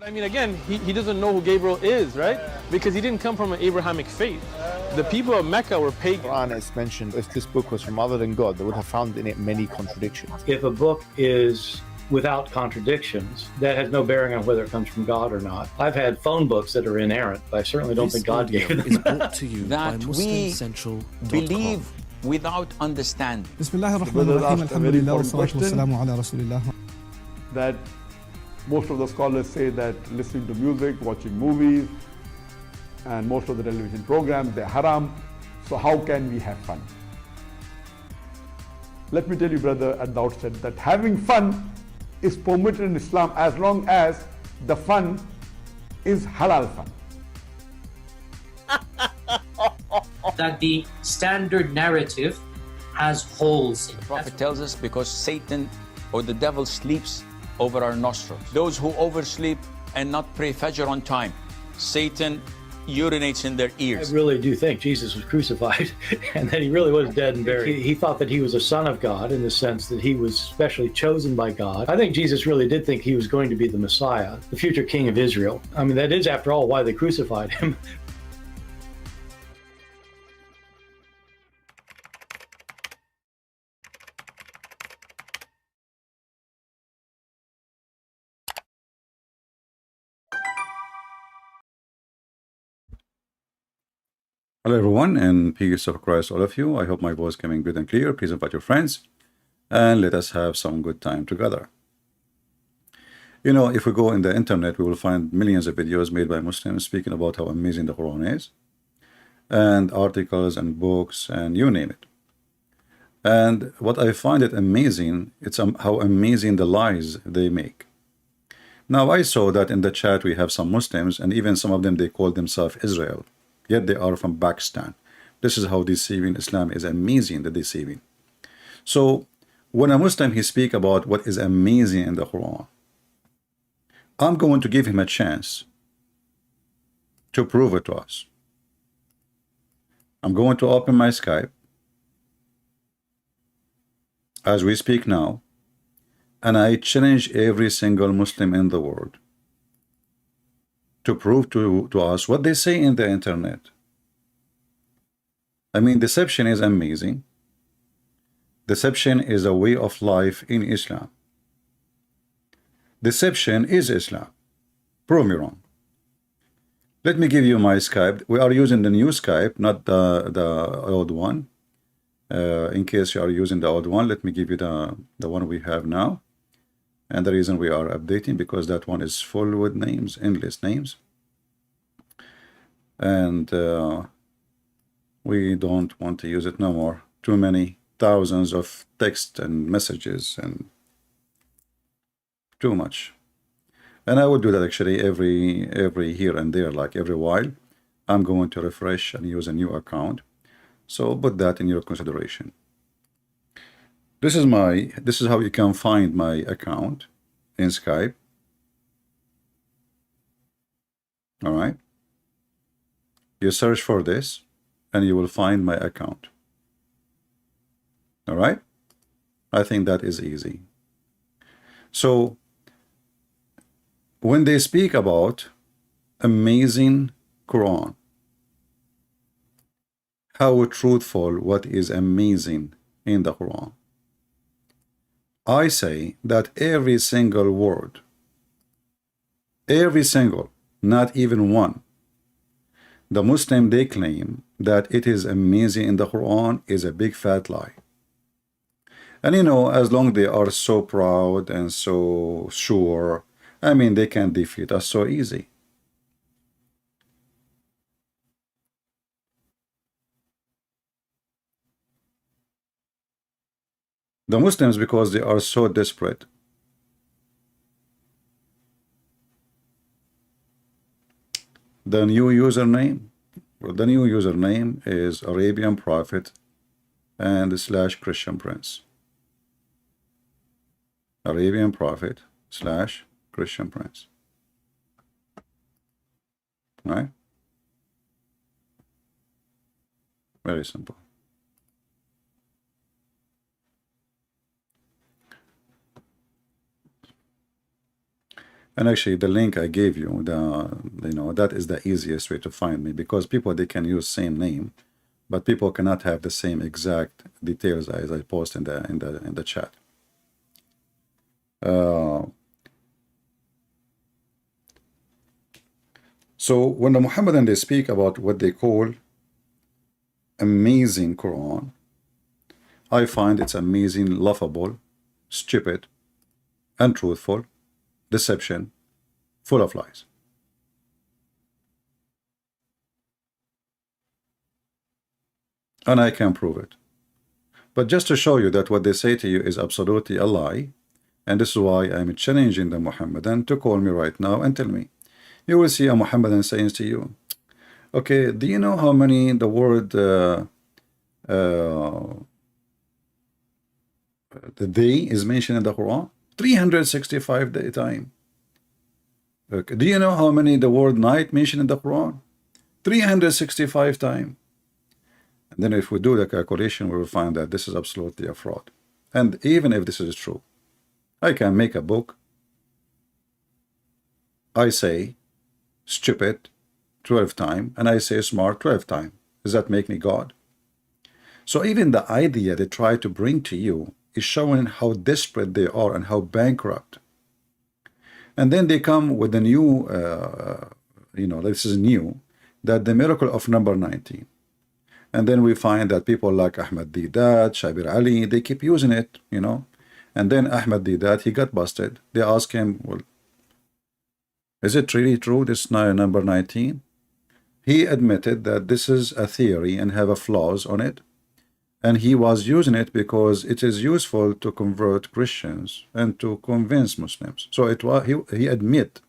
But I mean, again, he doesn't know who Gabriel is, right? Because he didn't come from an Abrahamic faith. The people of Mecca were pagan. Quran is mentioned, if this book was from other than God, they would have found in it many contradictions. If a book is without contradictions, that has no bearing on whether it comes from God or not. I've had phone books that are inerrant, but I certainly don't think God gave them. Is brought to you by that we believe without understanding. Bismillahir-Rahmanir-Rahim. Alhamdulillah wa salatu wassalamu ala Rasulillah. That most of the scholars say that listening to music, watching movies, and most of the television programs, they're haram. So how can we have fun? Let me tell you, brother, at the outset that having fun is permitted in Islam as long as the fun is halal fun. That the standard narrative has holes in it. The Prophet tells us because Satan or the devil sleeps over our nostrils. Those who oversleep and not pray Fajr on time, Satan urinates in their ears. I really do think Jesus was crucified and that he really was dead and buried. He thought that he was a son of God in the sense that he was specially chosen by God. I think Jesus really did think he was going to be the Messiah, the future king of Israel. I mean, that is, after all, why they crucified him. Hello everyone, and peace of Christ all of you. I hope my voice is coming good and clear. Please invite your friends and let us have some good time together. You know, if we go in the internet, we will find millions of videos made by Muslims speaking about how amazing the Quran is, and articles and books and you name it. And what I find it amazing, it's how amazing the lies they make. Now I saw that in the chat we have some Muslims, and even some of them, they call themselves Israel. Yet they are from Pakistan. This is how deceiving Islam is. Amazing, the deceiving. So when a Muslim he speak about what is amazing in the Quran, I'm going to give him a chance to prove it to us. I'm going to open my Skype as we speak now, and I challenge every single Muslim in the world to prove to us what they say in the internet. I mean, deception is amazing. Deception is a way of life in Islam. Deception is Islam. Prove me wrong. Let me give you my Skype. We are using the new Skype, not the old one. In case you are using the old one, let me give you the one we have now. And the reason we are updating, because that one is full with names, endless names. And we don't want to use it no more. Too many thousands of text and messages and too much. And I would do that actually every here and there, like every while. I'm going to refresh and use a new account. So put that in your consideration. This is how you can find my account in Skype. All right. You search for this and you will find my account. All right. I think that is easy. So when they speak about amazing Quran, how truthful what is amazing in the Quran, I say that every single word, every single, not even one, the Muslim they claim that it is amazing in the Quran is a big fat lie. And you know, as long they are so proud and so sure, I mean, they can defeat us so easy. The Muslims, because they are so desperate, the new username, well, the new username is Arabian Prophet and / Christian Prince. Arabian Prophet / Christian Prince. Right? Very simple. And actually, the link I gave you, that is the easiest way to find me, because people, they can use same name, but people cannot have the same exact details as I post in the chat. So when the Muhammadan, they speak about what they call amazing Quran, I find it's amazing, laughable, stupid, untruthful, deception, full of lies. And I can prove it. But just to show you that what they say to you is absolutely a lie, and this is why I'm challenging the Muhammadan to call me right now and tell me. You will see a Muhammadan saying to you, okay, do you know how many the word the they is mentioned in the Quran? 365 times. Okay. Do you know how many the word night mentioned in the Quran? 365 times. And then if we do the calculation, we will find that this is absolutely a fraud. And even if this is true, I can make a book. I say stupid 12 times, and I say smart 12 times. Does that make me God? So even the idea they try to bring to you is showing how desperate they are and how bankrupt. And then they come with a new, this is new, that the miracle of number 19. And then we find that people like Ahmad Didat, Shabir Ali, they keep using it, And then Ahmad Didat, he got busted. They asked him, well, is it really true, this number 19? He admitted that this is a theory and have a flaws on it. And he was using it because it is useful to convert Christians and to convince Muslims. So it was he admit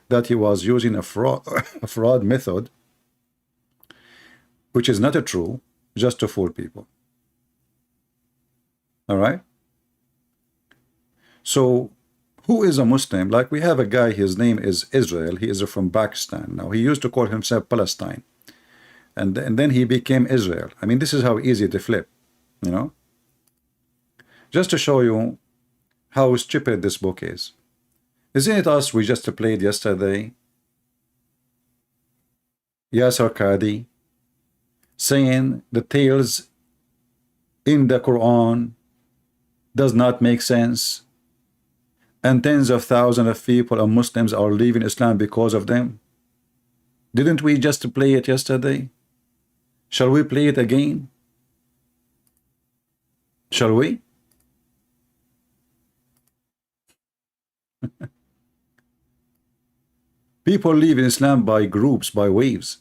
that he was using a fraud method, which is not a true, just to fool people. All right? So who is a Muslim? Like we have a guy, his name is Israel. He is from Pakistan. Now he used to call himself Palestine. And then he became Israel. I mean, this is how easy to flip, Just to show you how stupid this book is. Isn't it us we just played yesterday? Yasser Qadi saying the tales in the Quran does not make sense. And tens of thousands of people and Muslims are leaving Islam because of them. Didn't we just play it yesterday? Shall we play it again? Shall we? People leave Islam by groups, by waves,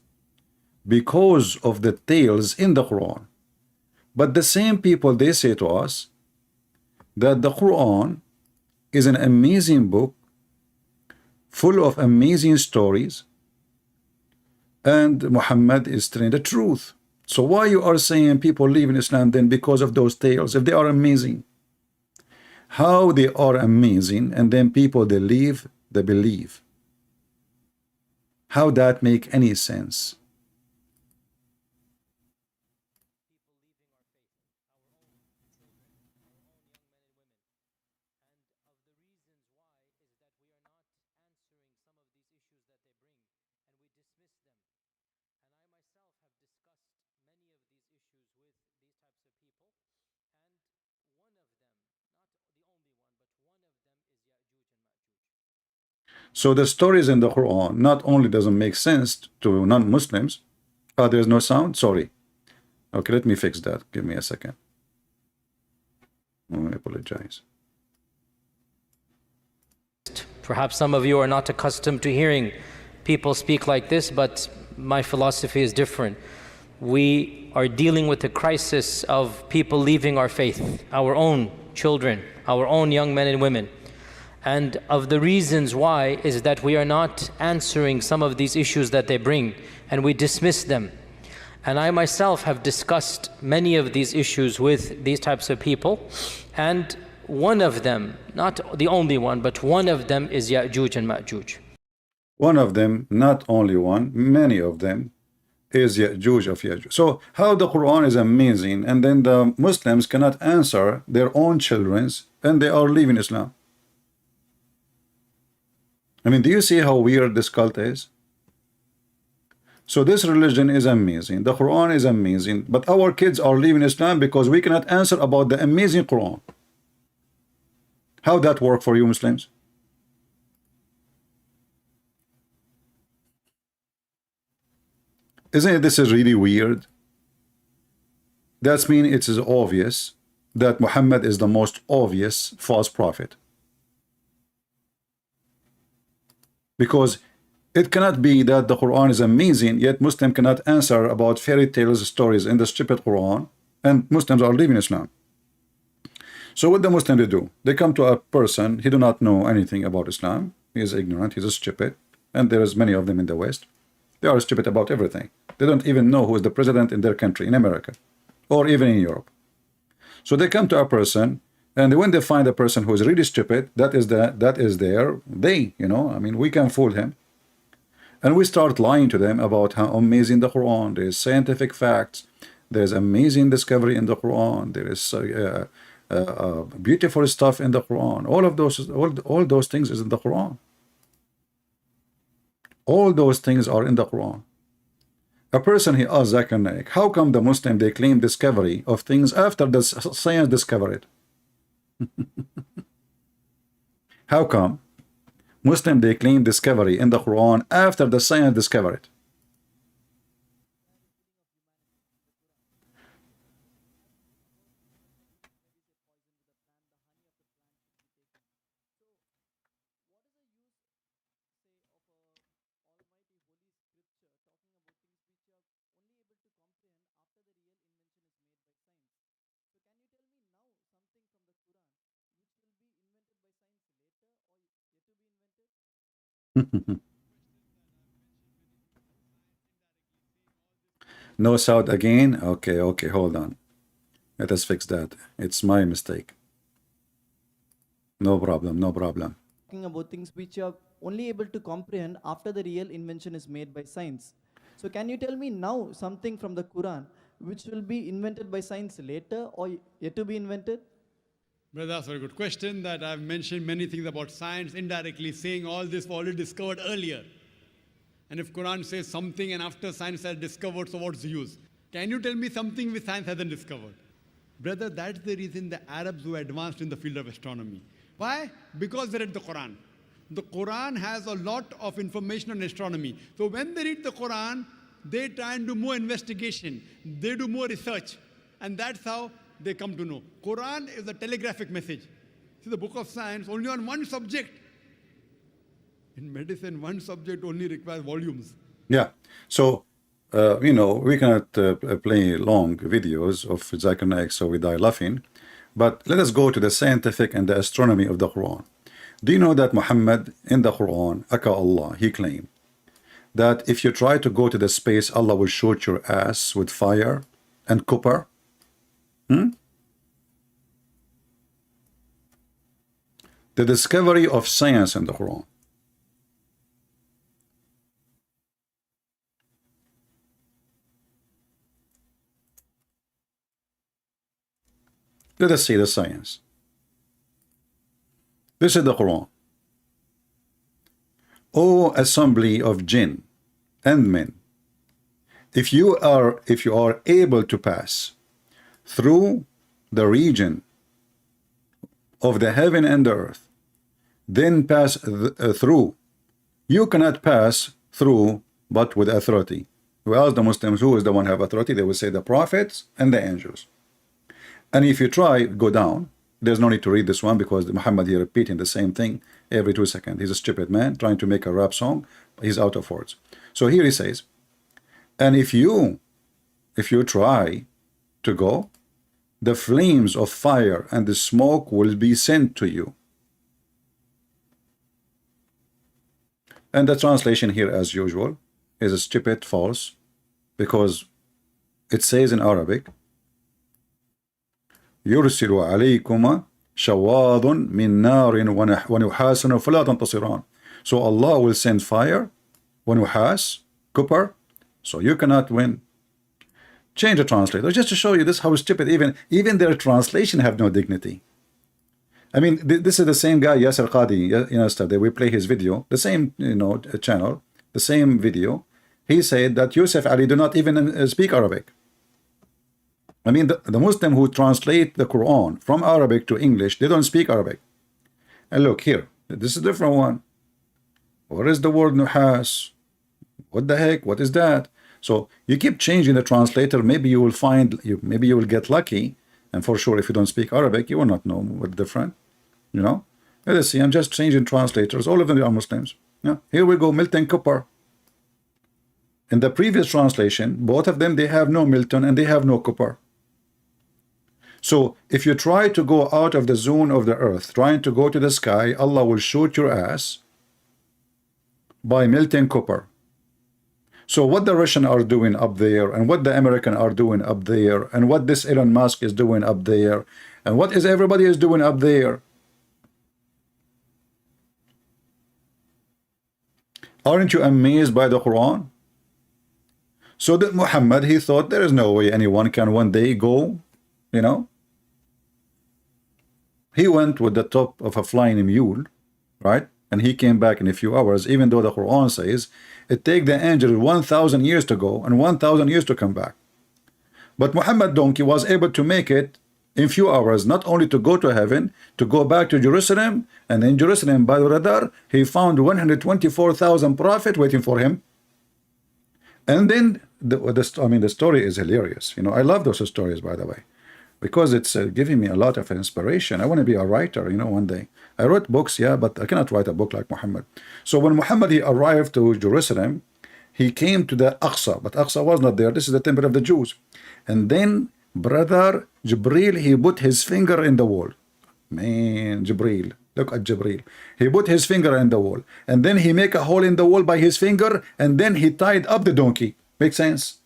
because of the tales in the Quran. But the same people, they say to us that the Quran is an amazing book full of amazing stories, and Muhammad is telling the truth. So why you are saying people leave in Islam then because of those tales, if they are amazing? How they are amazing, and then people, they leave, they believe. How that make any sense? So the stories in the Quran not only doesn't make sense to non-Muslims. There's no sound? Sorry. Okay, let me fix that. Give me a second. I apologize. Perhaps some of you are not accustomed to hearing people speak like this, but my philosophy is different. We are dealing with the crisis of people leaving our faith, our own children, our own young men and women. And of the reasons why is that we are not answering some of these issues that they bring, and we dismiss them. And I myself have discussed many of these issues with these types of people, and one of them, not the only one, but one of them is Ya'juj and Ma'juj. One of them, not only one, many of them, is Ya'juj of Ya'juj. So how the Quran is amazing, and then the Muslims cannot answer their own children's, and they are leaving Islam. I mean, do you see how weird this cult is? So this religion is amazing. The Quran is amazing. But our kids are leaving Islam because we cannot answer about the amazing Quran. How that work for you Muslims? Isn't it this is really weird? That means it is obvious that Muhammad is the most obvious false prophet. Because it cannot be that the Quran is amazing, yet Muslim cannot answer about fairy tales, stories in the stupid Quran, and Muslims are leaving Islam. So what the Muslim do? They come to a person, he do not know anything about Islam, he is ignorant, he is stupid, and there is many of them in the West. They are stupid about everything. They don't even know who is the president in their country, in America, or even in Europe. So they come to a person, and when they find a person who is really stupid, that is they, you know, I mean, we can fool him. And we start lying to them about how amazing the Quran, there is scientific facts, there's amazing discovery in the Quran, there is beautiful stuff in the Quran. All those things is in the Quran. All those things are in the Quran. A person, he asked Zakir Naik, how come the Muslim, they claim discovery of things after the science discovered it? How come Muslim, they claim discovery in the Quran after the science discovered it? No sound again? Okay, hold on. Let us fix that. It's my mistake. No problem. Talking about things which you are only able to comprehend after the real invention is made by science. So can you tell me now something from the Quran which will be invented by science later or yet to be invented? Brother, that's a very good question. That I've mentioned many things about science indirectly, saying all this was already discovered earlier. And if Quran says something and after science has discovered, so what's the use? Can you tell me something which science hasn't discovered? Brother, that's the reason the Arabs were advanced in the field of astronomy. Why? Because they read the Quran. The Quran has a lot of information on astronomy. So when they read the Quran, they try and do more investigation. They do more research. And that's how they come to know. Quran is a telegraphic message. See, the book of science only on one subject. In medicine, one subject only requires volumes. Yeah. So, you know, we cannot play long videos of Zakir Naik, so we die laughing. But let us go to the scientific and the astronomy of the Quran. Do you know that Muhammad in the Quran, Aka Allah, he claimed that if you try to go to the space, Allah will shoot your ass with fire and copper? The discovery of science in the Quran. Let us see the science. This is the Quran. O assembly of jinn and men, if you are able to pass through the region of the heaven and the earth, then pass through. You cannot pass through but with authority. We ask the Muslims who is the one who have authority. They will say the prophets and the angels. And if you try, go down. There's no need to read this one because Muhammad here repeating the same thing every 2 seconds. He's a stupid man trying to make a rap song. He's out of words. So here he says, and if you try to go, the flames of fire and the smoke will be sent to you. And the translation here, as usual, is a stupid false, because it says in Arabic, يرسل عليكما شواظ من نار ونحاس فلا تنتصران. So Allah will send fire, ونحاس, copper, so you cannot win. Change the translator just to show you this how stupid even their translation have no dignity. I mean, this is the same guy, Yasser Qadi. Yesterday we play his video, the same channel, the same video. He said that Yusuf Ali do not even speak Arabic. I mean, the Muslim who translate the Quran from Arabic to English, they don't speak Arabic. And look here, this is a different one. Where is the word nuhas? What the heck? What is that? So you keep changing the translator. Maybe you will find, maybe you will get lucky. And for sure, if you don't speak Arabic, you will not know what's different. You know? Let's see, I'm just changing translators. All of them are Muslims. Yeah. Here we go, Milton Cooper. In the previous translation, both of them, they have no Milton and they have no Cooper. So if you try to go out of the zone of the earth, trying to go to the sky, Allah will shoot your ass by Milton Cooper. So what the Russian are doing up there, and what the American are doing up there, and what this Elon Musk is doing up there, and what is everybody is doing up there. Aren't you amazed by the Quran? So that Muhammad, he thought there is no way anyone can one day go, you know. He went with the top of a flying mule, right? And he came back in a few hours, even though the Quran says it take the angel 1,000 years to go and 1,000 years to come back. But Muhammad donkey was able to make it in few hours, not only to go to heaven, to go back to Jerusalem, and in Jerusalem by the radar, he found 124,000 prophet waiting for him. And then the story is hilarious. You know, I love those stories, by the way, because it's giving me a lot of inspiration. I want to be a writer, you know, one day. I wrote books, yeah, but I cannot write a book like Muhammad. So when Muhammad, he arrived to Jerusalem, he came to the Aqsa, but Aqsa was not there. This is the temple of the Jews. And then brother Jibril, he put his finger in the wall. Man, Jibril, look at Jibril. He put his finger in the wall, and then he make a hole in the wall by his finger, and then he tied up the donkey. Make sense?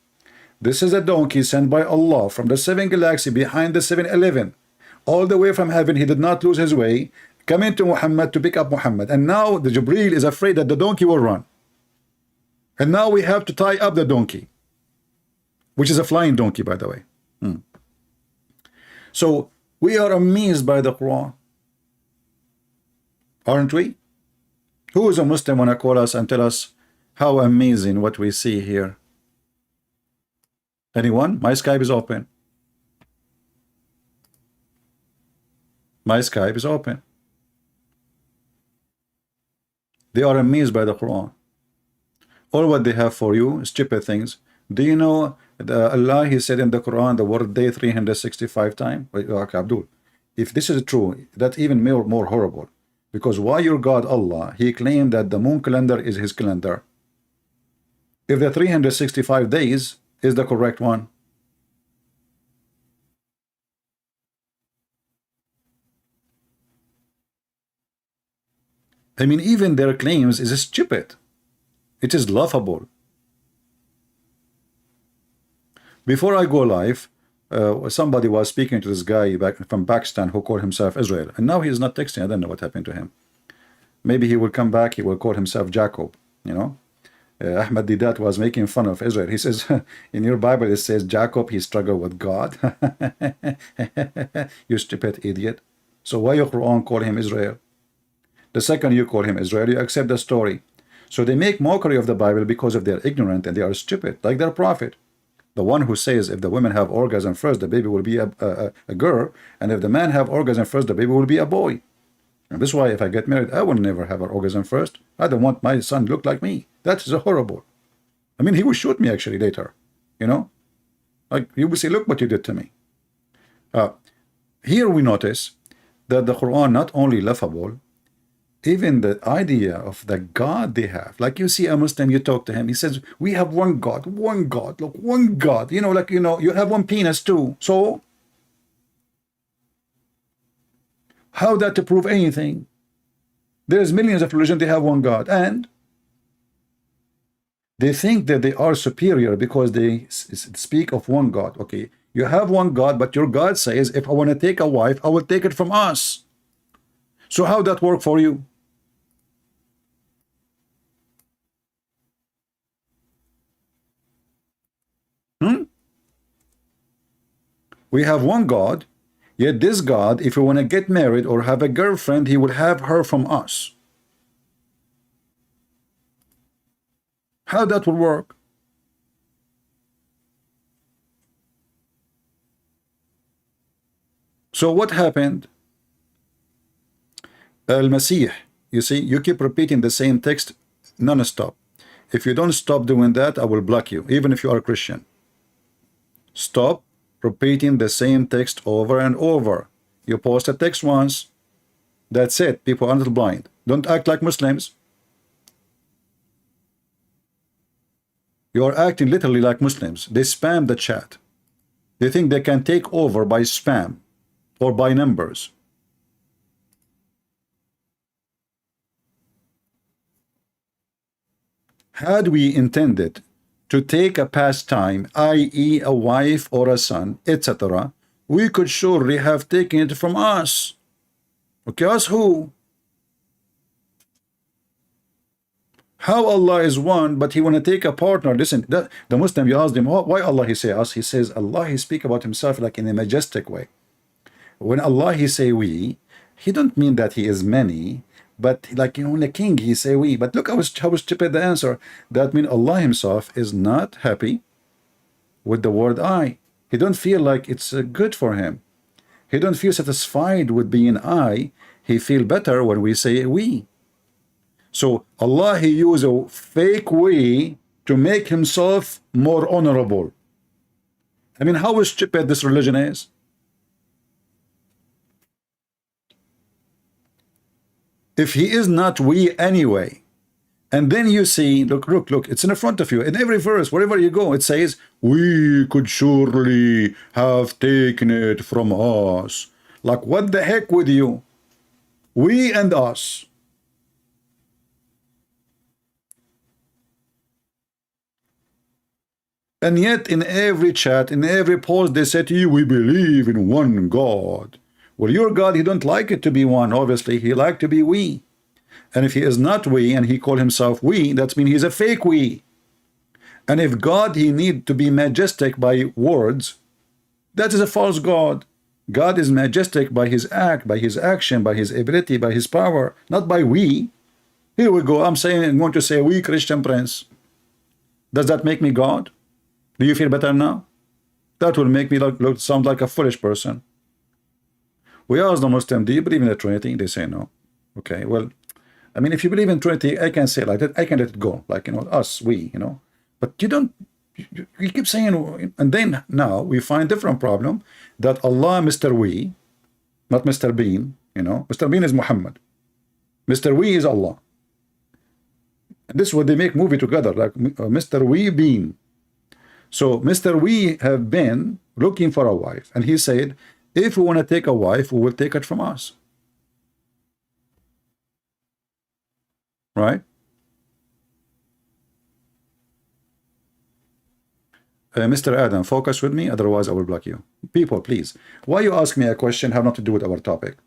This is a donkey sent by Allah from the 7 galaxy behind the 7-Eleven. All the way from heaven, he did not lose his way, coming to Muhammad to pick up Muhammad. And now the Jibril is afraid that the donkey will run. And now we have to tie up the donkey, which is a flying donkey, by the way. So we are amazed by the Quran, aren't we? Who is a Muslim want to call us and tell us how amazing what we see here? Anyone? My Skype is open. My Skype is open. They are amazed by the Quran. All what they have for you is stupid things. Do you know Allah, he said in the Quran the word day 365 times? Okay, Abdul, if this is true, that's even more horrible. Because why your God Allah, he claimed that the moon calendar is his calendar. If the 365 days is the correct one. I mean, even their claims is stupid. It is laughable. Before I go live, somebody was speaking to this guy back from Pakistan who called himself Israel, and now he is not texting. I don't know what happened to him. Maybe he will come back, he will call himself Jacob, you know. Ahmad Didat was making fun of Israel. He says, in your Bible it says Jacob, he struggled with God. You stupid idiot. So why your Quran call him Israel? The second you call him Israel, you accept the story. So they make mockery of the Bible because of their ignorant and they are stupid, like their prophet. The one who says if the women have orgasm first, the baby will be a girl, and if the man have orgasm first, the baby will be a boy. And this is why if I get married, I will never have an orgasm first. I don't want my son to look like me. That is horrible. I mean, he will shoot me actually later, you know. Like, you will say, look what you did to me. Here we notice that the Quran not only laughable, even the idea of the God they have. Like you see a Muslim, you talk to him, he says, we have one God, look, one God. You know, like, you know, you have one penis too. So, how that to prove anything? There's millions of religions, they have one God. And they think that they are superior because they speak of one God. Okay, you have one God, but your God says, if I want to take a wife, I will take it from us. So how that work for you? We have one God, Yet this God, if we want to get married or have a girlfriend, he will have her from us. How that will work? So what happened? Al-Masih, you see, you keep repeating the same text non-stop. If you don't stop doing that, I will block you, even if you are a Christian. Stop repeating the same text over and over. You post a text once, that's it. People are not blind. Don't act like Muslims. You are acting literally like Muslims. They spam the chat. They think they can take over by spam or by numbers. Had we intended to take a pastime, i.e. a wife or a son, etc., we could surely have taken it from us. Okay, us who? How Allah is one, but he want to take a partner. Listen, the Muslim, you asked him, why Allah he say us? He says Allah, he speak about himself like in a majestic way. When Allah he say we, he don't mean that he is many, but like, you know, when a king he say we. But look how stupid the answer. That means Allah himself is not happy with the word I. He don't feel like it's good for him. He don't feel satisfied with being I. He feel better when we say we. So Allah he use a fake we to make himself more honorable. I mean, how stupid this religion is. If he is not we anyway, and then you see, look, it's in front of you. In every verse, wherever you go, it says, we could surely have taken it from us. Like, what the heck with you? We and us. And yet in every chat, in every post, they say to you, we believe in one God. Well, your God, he don't like it to be one, obviously. He like to be we. And if he is not we, and he call himself we, that means he's a fake we. And if God, he need to be majestic by words, that is a false God. God is majestic by his act, by his action, by his ability, by his power, not by we. Here we go. I'm going to say we, Christian Prince. Does that make me God? Do you feel better now? That will make me sound like a foolish person. We ask the Muslim, do you believe in the Trinity? They say no. Okay, well, I mean, if you believe in Trinity, I can say like that. I can let it go, like, you know, us, we, you know. But you don't, you keep saying, and then now we find different problem that Allah, Mr. We, not Mr. Bean, you know. Mr. Bean is Muhammad. Mr. We is Allah. And this is what they make movie together, like Mr. We Bean. So Mr. We have been looking for a wife, and he said, if we want to take a wife, we will take it from us. Right? Mr. Adam, focus with me, otherwise I will block you. People, please. Why you ask me a question have nothing to do with our topic?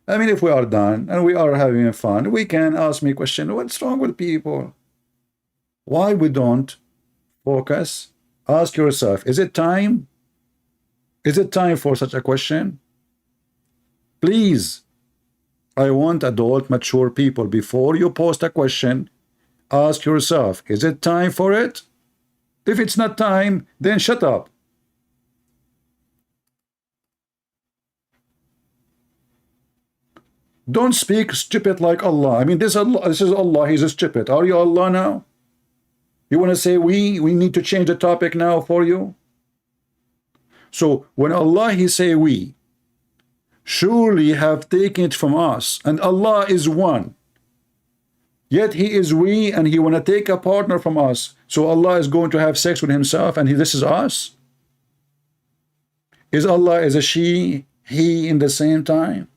I mean, if we are done and we are having fun, we can ask me a question. What's wrong with people? Why we don't focus? Ask yourself, is it time? Is it time for such a question? Please, I want adult, mature people. Before you post a question, ask yourself, is it time for it? If it's not time, then shut up. Don't speak stupid like Allah. I mean, this is Allah, he's stupid. Are you Allah now? You want to say we need to change the topic now for you? So when Allah he say we, surely have taken it from us, and Allah is one. Yet he is we, and he want to take a partner from us. So Allah is going to have sex with himself, and this is us? Is Allah as a she, he in the same time?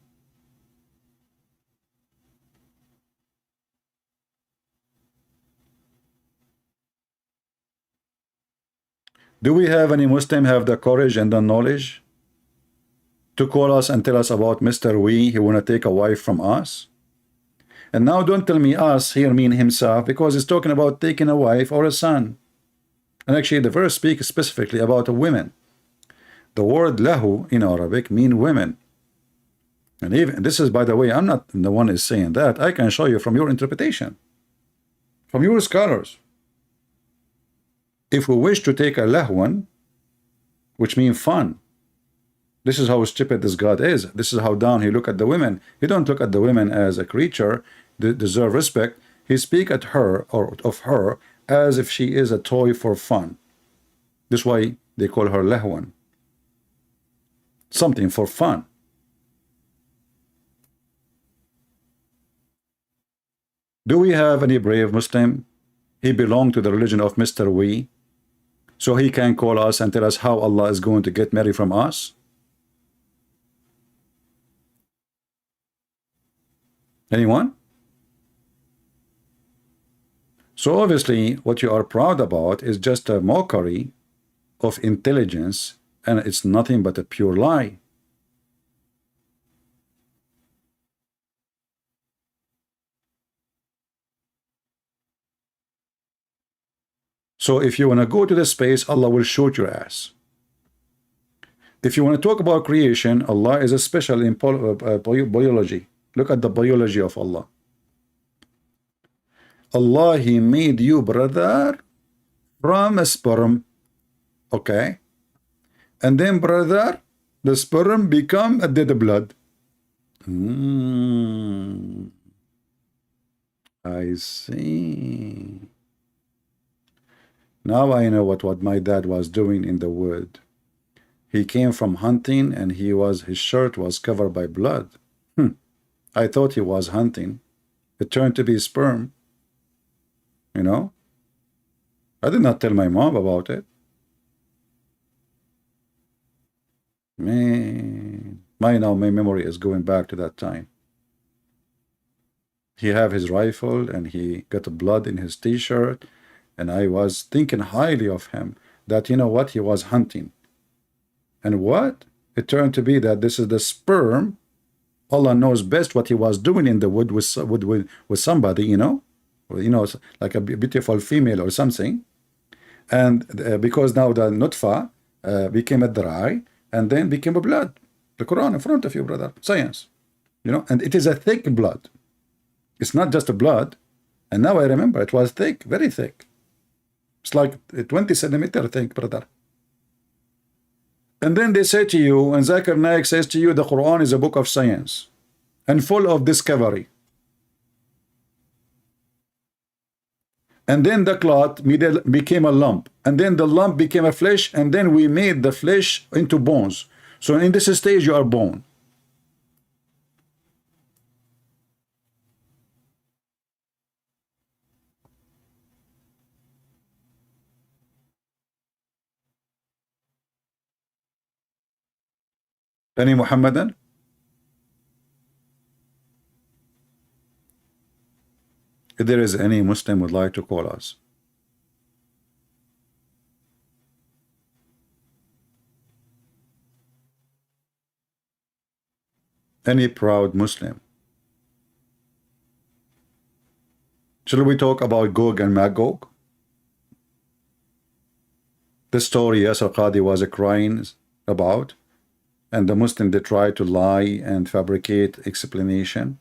Do we have any Muslim have the courage and the knowledge to call us and tell us about Mr. We, he want to take a wife from us? And now don't tell me us here mean himself, because it's talking about taking a wife or a son. And actually the verse speaks specifically about a woman. The word lahu in Arabic mean women. And even this is, by the way, I'm not the one is saying that. I can show you from your interpretation, from your scholars. If we wish to take a lahwan, which means fun, this is how stupid this God is. This is how down he look at the women. He don't look at the women as a creature that deserve respect. He speak at her or of her as if she is a toy for fun. This is why they call her lahwan. Something for fun. Do we have any brave Muslim? He belonged to the religion of Mr. We, so he can call us and tell us how Allah is going to get married from us? Anyone? So obviously what you are proud about is just a mockery of intelligence, and it's nothing but a pure lie. So if you want to go to the space, Allah will shoot your ass. If you want to talk about creation, Allah is a special in biology. Look at the biology of Allah. Allah, He made you, brother, from a sperm. Okay? And then, brother, the sperm become a dead blood. I see. Now I know what my dad was doing in the wood. He came from hunting and his shirt was covered by blood. I thought he was hunting. It turned to be sperm. You know? I did not tell my mom about it. Man, my memory is going back to that time. He have his rifle and he got blood in his t-shirt, and I was thinking highly of him that, you know what, he was hunting. And what? It turned to be that this is the sperm. Allah knows best what he was doing in the wood with somebody, you know, like a beautiful female or something. And because now the nutfa became a dry and then became a blood. The Quran in front of you, brother. Science. You know, and it is a thick blood. It's not just a blood. And now I remember it was thick, very thick. It's like 20 centimeter thick, brother. And then they say to you, and Zakir Naik says to you, the Quran is a book of science and full of discovery. And then the clot became a lump, and then the lump became a flesh, and then we made the flesh into bones. So in this stage you are bone. Any Muhammadan? If there is any Muslim would like to call us. Any proud Muslim. Shall we talk about Gog and Magog? The story Yasir Qadi was crying about, and the Muslim they try to lie and fabricate explanation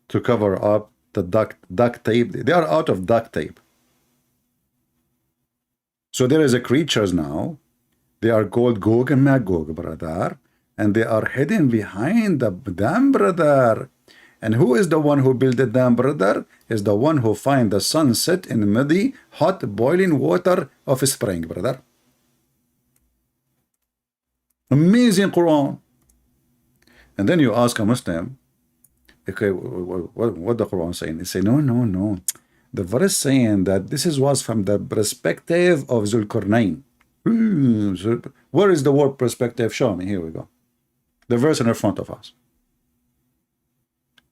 to cover up the duct tape. They are out of duct tape. So there is a creatures now. They are called Gog and Magog, brother, and they are hidden behind the dam, brother. And who is the one who built the dam, brother? Is the one who find the sun set in muddy, hot, boiling water of a spring, brother. Amazing Quran. And then you ask a Muslim, okay, what the Quran saying? They say, no. The verse saying that this was from the perspective of Zulkarnain. Where is the word perspective? Show me. Here we go. The verse in front of us.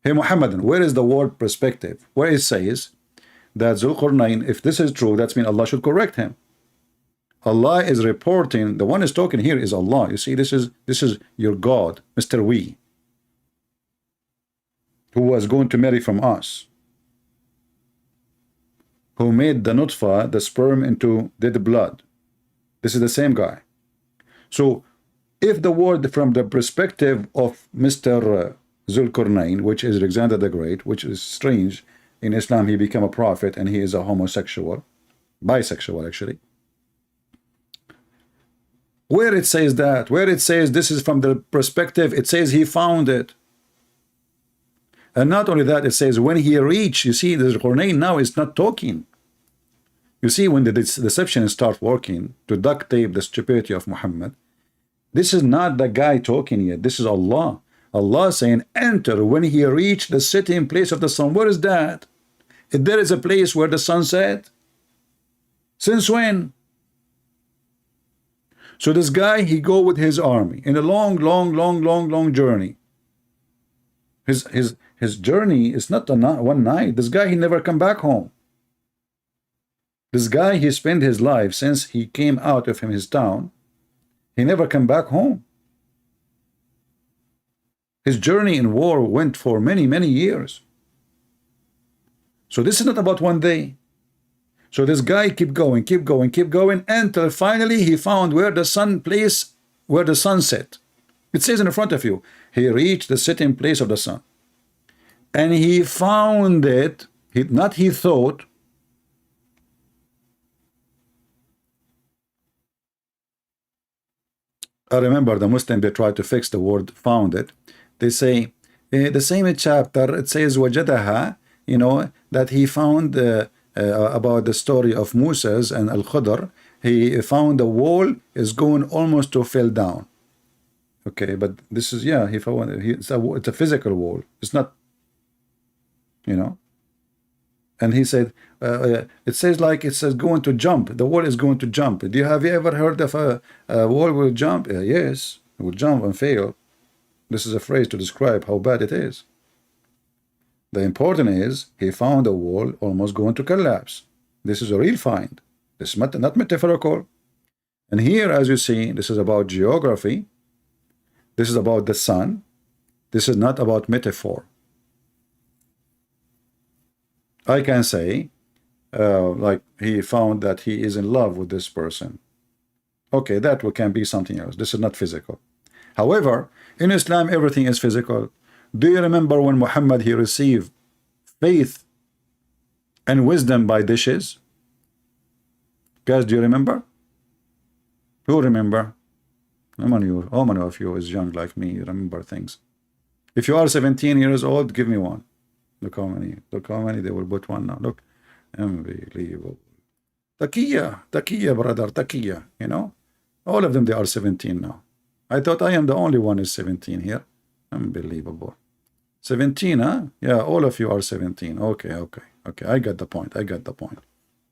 Hey Muhammadan, where is the word perspective? Where it says that Zulkarnain, if this is true, that means Allah should correct him. Allah is reporting, the one is talking here is Allah. You see, this is your God, Mr. We, who was going to marry from us, who made the nutfa, the sperm, into dead blood. This is the same guy. So If the world from the perspective of Mr. Zulkarnain, which is Alexander the Great, which is strange, in Islam he became a prophet and he is a homosexual, bisexual actually. Where it says that, where it says this is from the perspective, it says he found it. And not only that, it says when he reached, you see, the Zulkarnain now is not talking. You see, when the deception starts working to duct tape the stupidity of Muhammad, this is not the guy talking yet. This is Allah. Allah saying, enter when he reached the sitting place of the sun. Where is that? If there is a place where the sun set, since when? So this guy, he go with his army in a long journey. His journey is not one night. This guy, he never come back home. This guy, he spent his life since he came out of his town. He never come back home. His journey in war went for many years. So this is not about one day. So this guy keep going until finally he found where the sun place, where the sun set. It says in front of you, he reached the sitting place of the sun. And he found it, not he thought. I remember the Muslim, they try to fix the word found it. They say, the same chapter, it says wajadaha, you know, that he found about the story of Moses and Al-Khudr. He found the wall is going almost to fall down. Okay, but this is, yeah, he found it's a physical wall. It's not, you know. And he said, it says like it says going to jump. The wall is going to jump. Have you ever heard of a wall will jump? Yes, it will jump and fail. This is a phrase to describe how bad it is. The important is he found a wall almost going to collapse. This is a real find. This is not metaphorical. And here, as you see, this is about geography. This is about the sun. This is not about metaphor. I can say, like he found that he is in love with this person. Okay, that can be something else. This is not physical. However, in Islam, everything is physical. Do you remember when Muhammad, he received faith and wisdom by dishes? Guys, do you remember? Who remember? How many of you is young like me? You remember things. If you are 17 years old, give me one. Look how many they will put one now. Look, unbelievable. Taqiyya, brother, taqiyya, you know. All of them, they are 17 now. I thought I am the only one is 17 here. Unbelievable. 17, huh? Yeah, all of you are 17. Okay. I got the point.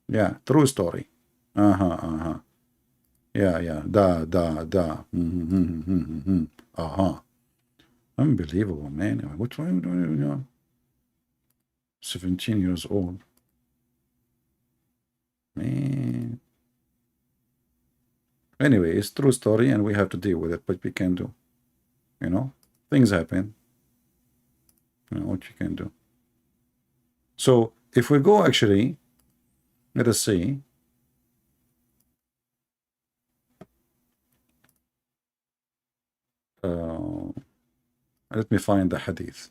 Yeah, true story. Yeah. Da. Unbelievable, man. What are you doing? 17 years old. Man. Anyway, it's true story and we have to deal with it, but we can do. You know, things happen. You know what you can do. So if we go actually, let us see. Let me find the hadith.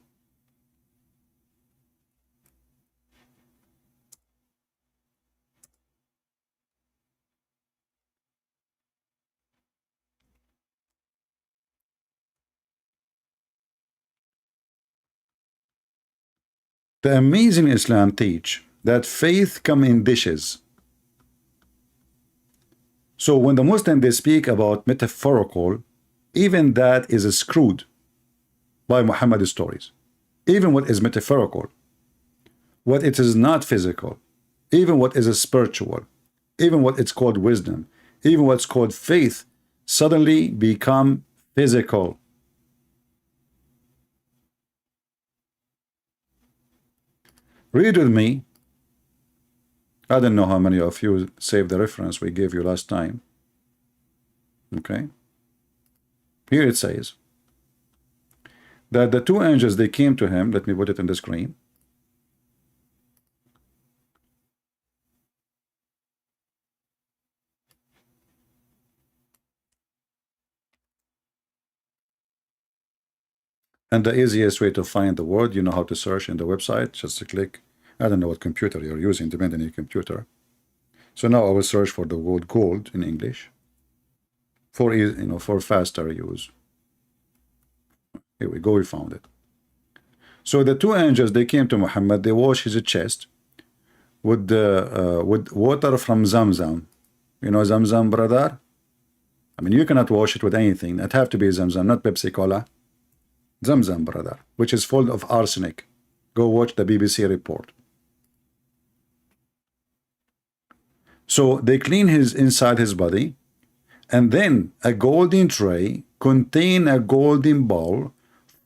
The amazing Islam teach that faith come in dishes. So when the Muslim they speak about metaphorical, even that is screwed by Muhammad's stories. Even what is metaphorical, what it is not physical, even what is spiritual, even what it's called wisdom, even what's called faith, suddenly become physical. Read with me. I don't know how many of you saved the reference we gave you last time. Okay. Here it says that the two angels, they came to him. Let me put it on the screen. And the easiest way to find the word, you know how to search in the website, just to click. I don't know what computer you're using, depending on your computer. So now I will search for the word gold in English for, for faster use. Here we go, we found it. So the two angels, they came to Muhammad, they washed his chest with water from Zamzam. You know Zamzam, brother? I mean, you cannot wash it with anything. It have to be Zamzam, not Pepsi Cola. Zamzam, brother, which is full of arsenic. Go watch the BBC report. So they clean his inside his body, and then a golden tray contain a golden bowl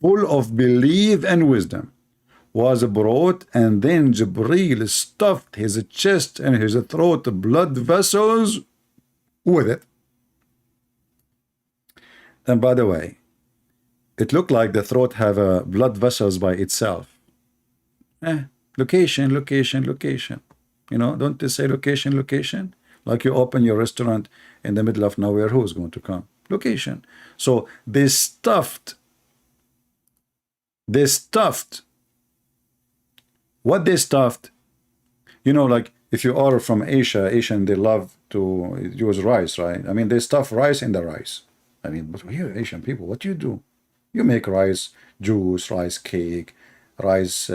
full of belief and wisdom was brought, and then Jibreel stuffed his chest and his throat blood vessels with it. And by the way, it looked like the throat have blood vessels by itself. Location, location, location. You know, don't they say location, location? Like you open your restaurant in the middle of nowhere, who's going to come? Location. So they stuffed. What they stuffed, you know, like if you are from Asia, Asian, they love to use rice, right? I mean, they stuff rice in the rice. I mean, but here, Asian people, what do? You make rice juice, rice cake, rice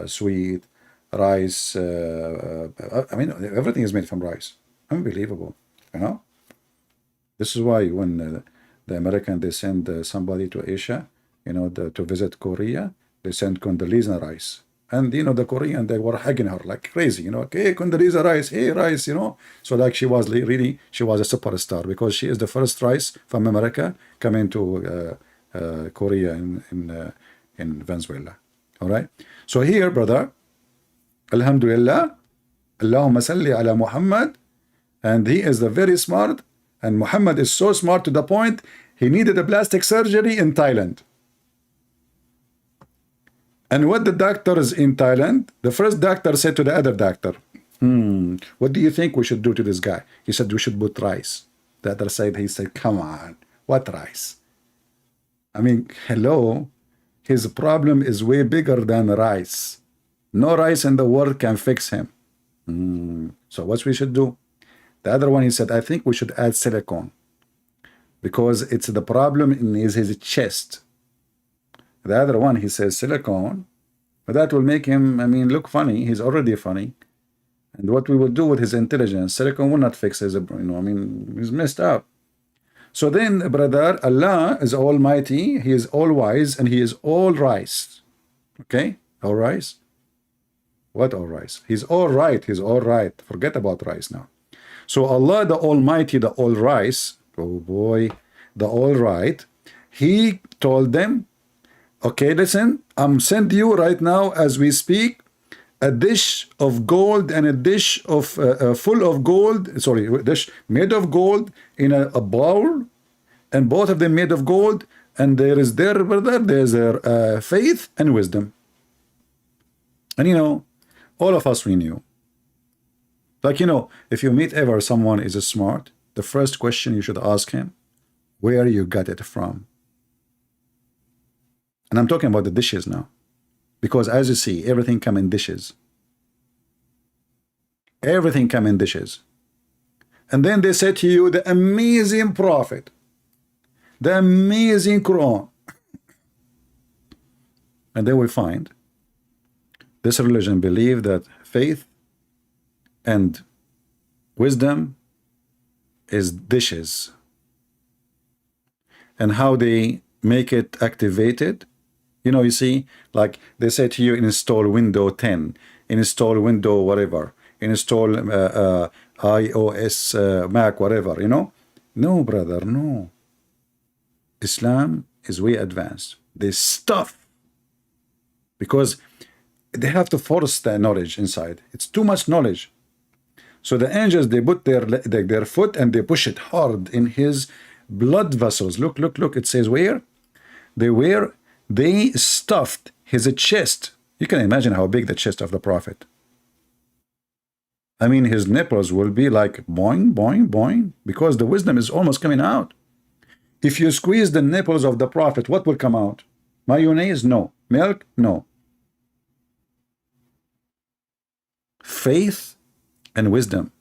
sweet, rice, I mean, everything is made from rice. Unbelievable, you know? This is why when the American, they send somebody to Asia, you know, to visit Korea, they send Condoleezza rice. And, you know, the Korean, they were hugging her like crazy, you know, hey, Condoleezza rice, hey, rice, you know. So like she was really, she was a superstar because she is the first rice from America coming to Korea in Venezuela. All right. So here, brother, Alhamdulillah, Allahumma salli ala Muhammad, and he is the very smart, and Muhammad is so smart to the point he needed a plastic surgery in Thailand. And what the doctors in Thailand, the first doctor said to the other doctor, what do you think we should do to this guy? He said, we should put rice. The other side, he said, come on, what rice? I mean, hello, his problem is way bigger than rice. No rice in the world can fix him. So what we should do? The other one, he said, I think we should add silicone because it's the problem in his chest. The other one, he says silicone, but that will make him, I mean, look funny. He's already funny. And what we will do with his intelligence, silicone will not fix his, you know, I mean, he's messed up. So then, brother, Allah is almighty, he is all wise, and he is all rice. Okay? All rice? What all rice? He's all right, he's all right. Forget about rice now. So Allah, the almighty, the all rice, oh boy, the all right, he told them, okay, listen, I'm sending you right now as we speak a dish of gold and a dish of full of gold, sorry, a dish made of gold in a bowl, and both of them made of gold, and there is their brother, there's their faith and wisdom. And you know, all of us, we knew. Like, you know, if you meet ever someone is smart, the first question you should ask him, where you got it from? And I'm talking about the dishes now. Because as you see, everything come in dishes. Everything come in dishes. And then they say to you, the amazing prophet, the amazing Quran. And then we find this religion believe that faith and wisdom is dishes. And how they make it activated. You know, you see, like they say to you, install Windows 10, install Windows whatever, install iOS, Mac, whatever, you know. No, brother, no. Islam is way advanced. They stuff because they have to force the knowledge inside. It's too much knowledge. So the angels, they put their foot and they push it hard in his blood vessels. Look, look, look. It says where? They stuffed his chest. You can imagine how big the chest of the prophet. I mean, his nipples will be like boing, boing, boing, because the wisdom is almost coming out. If you squeeze the nipples of the prophet, what will come out? Mayonnaise? No. Milk? No. Faith and wisdom.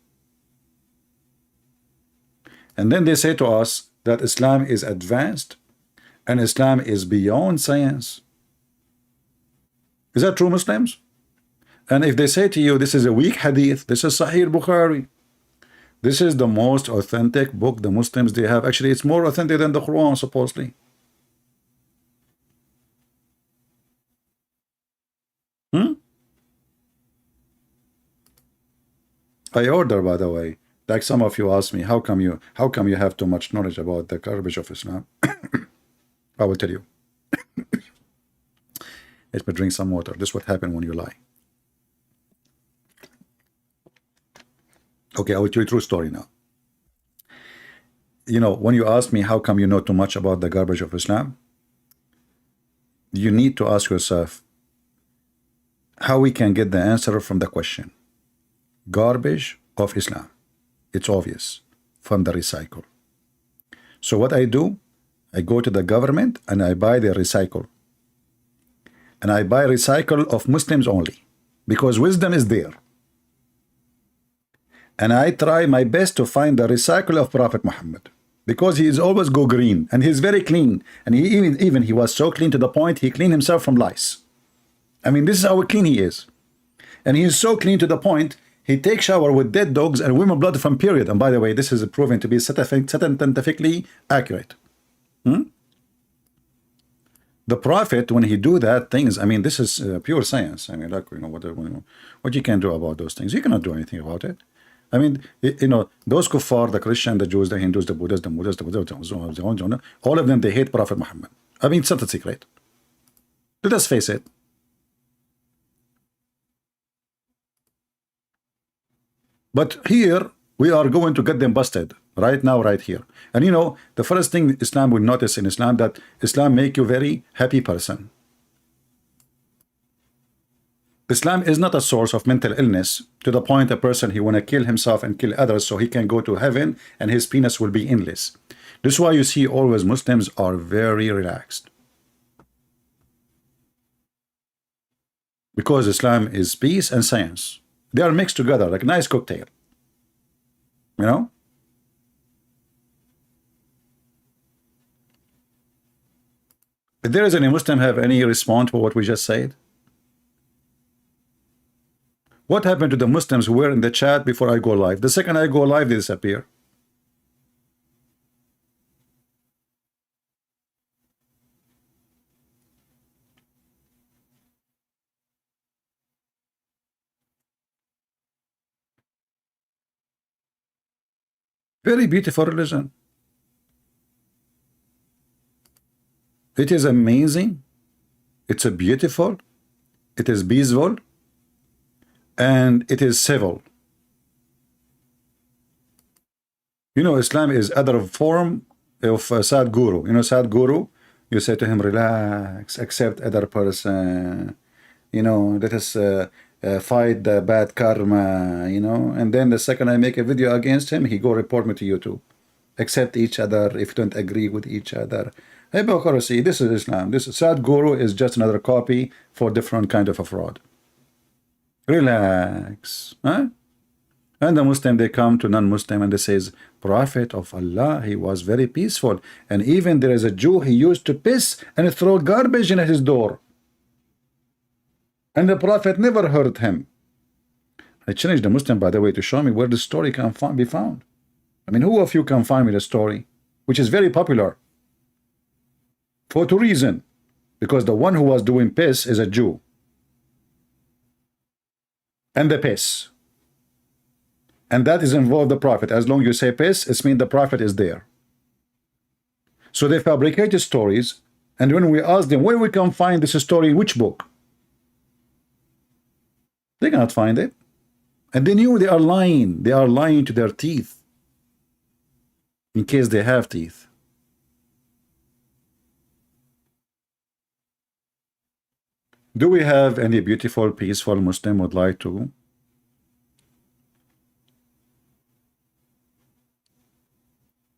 And then they say to us that Islam is advanced and Islam is beyond science. Is that true, Muslims? And if they say to you, this is a weak hadith, this is Sahih Bukhari, this is the most authentic book the Muslims they have. Actually, it's more authentic than the Quran, supposedly. I order, by the way, like some of you ask me, how come you have too much knowledge about the garbage of Islam? I will tell you. Let me drink some water. This is what happens when you lie. Okay, I will tell you a true story now. You know, when you ask me how come you know too much about the garbage of Islam, you need to ask yourself how we can get the answer from the question. Garbage of Islam. It's obvious from the recycle. So what I do, I go to the government and I buy the recycle. And I buy recycle of Muslims only because wisdom is there. And I try my best to find the recycle of Prophet Muhammad because he is always go green and he's very clean. And he even he was so clean to the point he cleaned himself from lice. I mean, this is how clean he is. And he is so clean to the point he takes shower with dead dogs and women blood from period. And by the way, this is proven to be scientifically accurate. The Prophet, when he do that things, I mean, this is pure science. I mean, like, you know, what you can do about those things? You cannot do anything about it. I mean, you know, those kuffar, the Christian, the Jews, the Hindus, the Buddhists, all of them, they hate Prophet Muhammad. I mean, it's not a secret. Let us face it. But here, we are going to get them busted right now, right here. And you know, the first thing Islam will notice in Islam, that Islam make you very happy person. Islam is not a source of mental illness to the point a person he want to kill himself and kill others so he can go to heaven and his penis will be endless. This is why you see always Muslims are very relaxed. Because Islam is peace and science. They are mixed together like a nice cocktail. You know? If there is any Muslim have any response to what we just said? What happened to the Muslims who were in the chat before I go live? The second I go live, they disappear. Very beautiful religion. It is amazing. It's a beautiful. It is peaceful. And it is civil. You know, Islam is other form of Sadhguru. You know, Sadhguru, you say to him, relax, accept other person. You know, let us fight the bad karma, you know. And then the second I make a video against him, he go report me to YouTube. Accept each other if you don't agree with each other. Hypocrisy, this is Islam. This Sadhguru is just another copy for different kind of a fraud. Relax. Huh? And the Muslim, they come to non-Muslim and they says, Prophet of Allah, he was very peaceful. And even there is a Jew, he used to piss and throw garbage in his door. And the Prophet never hurt him. I challenged the Muslim, by the way, to show me where the story can be found. I mean, who of you can find me the story? Which is very popular. For two reasons. Because the one who was doing piss is a Jew. And the piss. And that is involved the Prophet. As long as you say piss, it means the Prophet is there. So they fabricated stories. And when we ask them, where we can find this story, in which book? They cannot find it. And they knew they are lying. They are lying to their teeth. In case they have teeth. Do we have any beautiful, peaceful Muslim would like to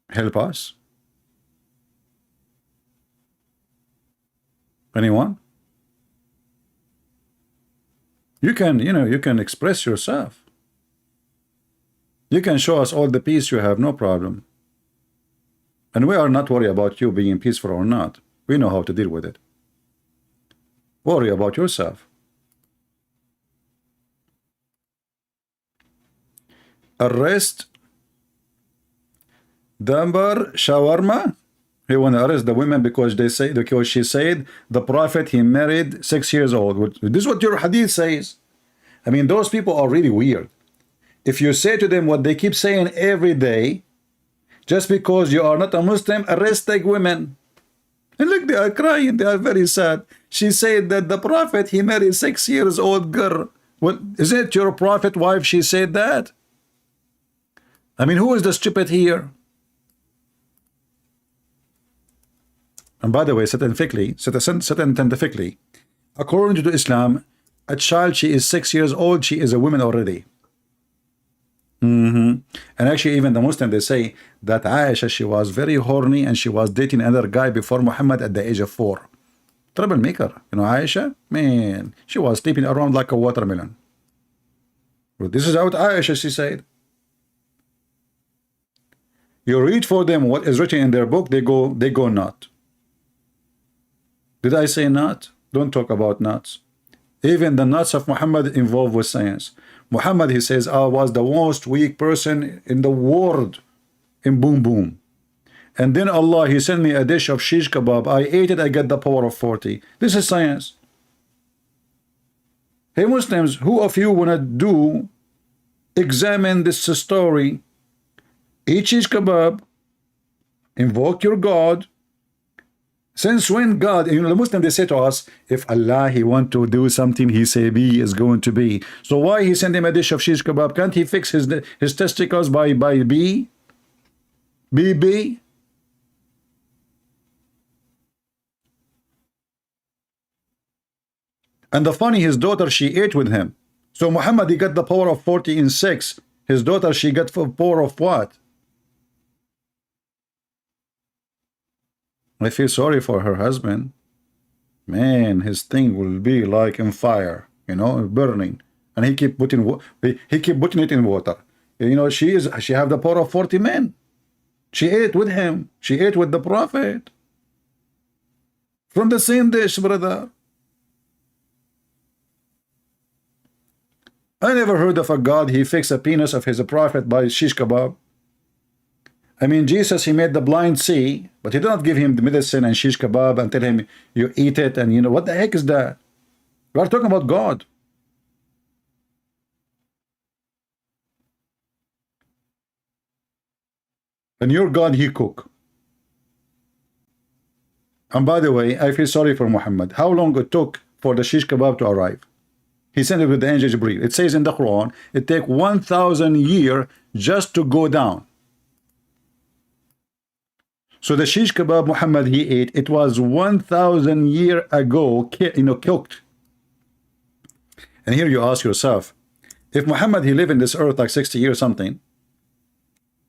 help us? Anyone? You can, you can express yourself. You can show us all the peace you have, no problem. And we are not worried about you being peaceful or not. We know how to deal with it. Worry about yourself. Arrest Dambar Shawarma. He want to arrest the women because she said the prophet he married 6 years old. This is what your hadith says. I mean, those people are really weird. If you say to them what they keep saying every day, just because you are not a Muslim, arrest the women. And look, they are crying. They are very sad. She said that the prophet he married 6 years old girl. Well, is it your prophet wife? She said that. I mean, who is the stupid here? And by the way, scientifically, according to Islam, a child, she is 6 years old, she is a woman already. And actually, even the Muslim, they say that Aisha, she was very horny and she was dating another guy before Muhammad at the age of 4. Troublemaker. Aisha, man, she was sleeping around like a watermelon. Well, this is what Aisha, she said. You read for them what is written in their book, they go not. Did I say not? Don't talk about nuts. Even the nuts of Muhammad involved with science. Muhammad, he says, I was the most weak person in the world in boom boom. And then Allah, he sent me a dish of shish kebab. I ate it, I get the power of 40. This is science. Hey Muslims, who of you want to examine this story? Eat shish kebab, invoke your God. Since when God, the Muslim, they say to us, if Allah, he want to do something, he say be is going to be. So why he send him a dish of shish kebab? Can't he fix his testicles by B? B? And the funny, his daughter, she ate with him. So Muhammad, he got the power of 40 in 6. His daughter, she got the power of what? I feel sorry for her husband. Man, his thing will be like in fire, burning. And he keep putting it in water. She have the power of 40 men. She ate with him. She ate with the prophet. From the same dish, brother. I never heard of a God, he fixed a penis of his prophet by shish kebab. I mean, Jesus, he made the blind see, but he did not give him the medicine and shish kebab and tell him, you eat it, and what the heck is that? We are talking about God. And your God, he cook. And by the way, I feel sorry for Muhammad. How long it took for the shish kebab to arrive? He sent it with the angel Jibreel. It says in the Quran, it take 1,000 years just to go down. So the shish kebab Muhammad he ate, it was 1,000 years ago, cooked. And here you ask yourself, if Muhammad he lived in this earth like 60 years something,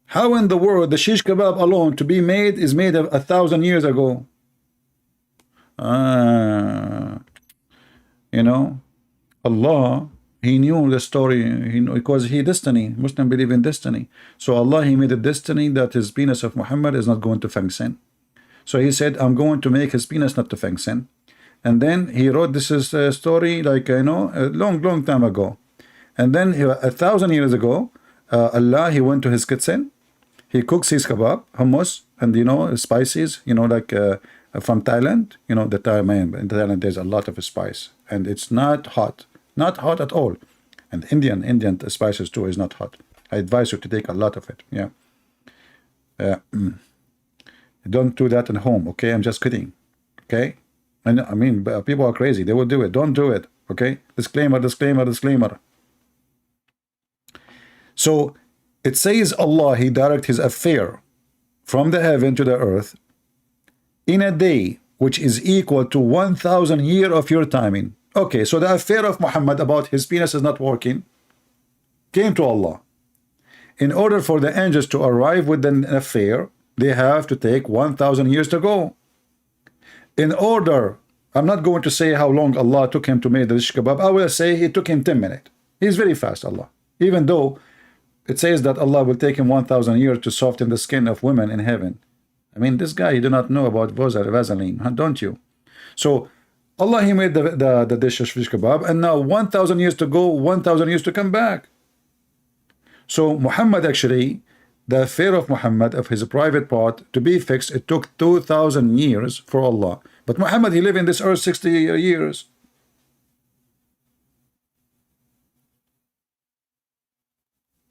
how in the world the shish kebab alone to be made is made of 1,000 years ago? Allah, he knew the story, because he destiny. Muslim believe in destiny. So Allah, he made a destiny that his penis of Muhammad is not going to function. So he said, I'm going to make his penis not to function. And then he wrote this is a story like, a long time ago. And then 1,000 years ago, Allah, he went to his kitchen. He cooks his kebab, hummus, and spices, like from Thailand. The Thai man, in Thailand there's a lot of spice. And it's not hot. Not hot at all. And Indian spices too is not hot. I advise you to take a lot of it. Yeah. Don't do that at home, okay? I'm just kidding. Okay? And I mean, people are crazy. They will do it. Don't do it. Okay? Disclaimer. So it says Allah, he direct his affair from the heaven to the earth in a day which is equal to 1,000 years of your timing. Okay, so the affair of Muhammad about his penis is not working came to Allah. In order for the angels to arrive with an affair, they have to take 1,000 years to go. In order I'm not going to say how long Allah took him to make the shish kebab. I will say he took him 10 minutes. He's very fast, Allah. Even though it says that Allah will take him 1,000 years to soften the skin of women in heaven. I mean, this guy, you do not know about Vaseline, don't you? So Allah, he made the dish of shish kebab, and now 1,000 years to go, 1,000 years to come back. So Muhammad actually, the affair of Muhammad, of his private part, to be fixed, it took 2,000 years for Allah. But Muhammad, he lived in this earth 60 years.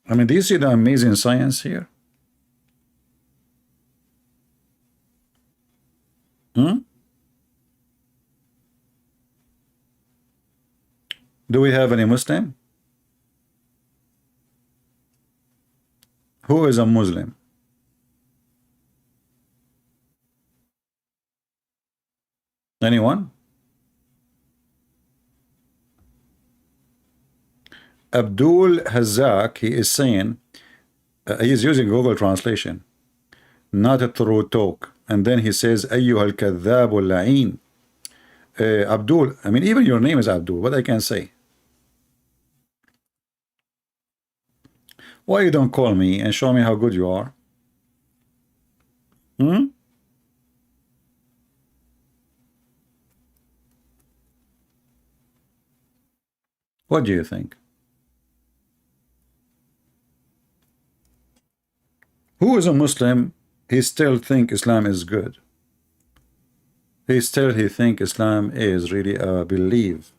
I mean, do you see the amazing science here? Do we have any Muslim? Who is a Muslim? Anyone? Abdul Hazak, he is saying, he is using Google Translation, not a true talk. And then he says, Ayyuhal kadhabul la'in. Abdul, I mean, even your name is Abdul. What I can say? Why you don't call me and show me how good you are? What do you think? Who is a Muslim? He still think Islam is good. He think Islam is really a belief,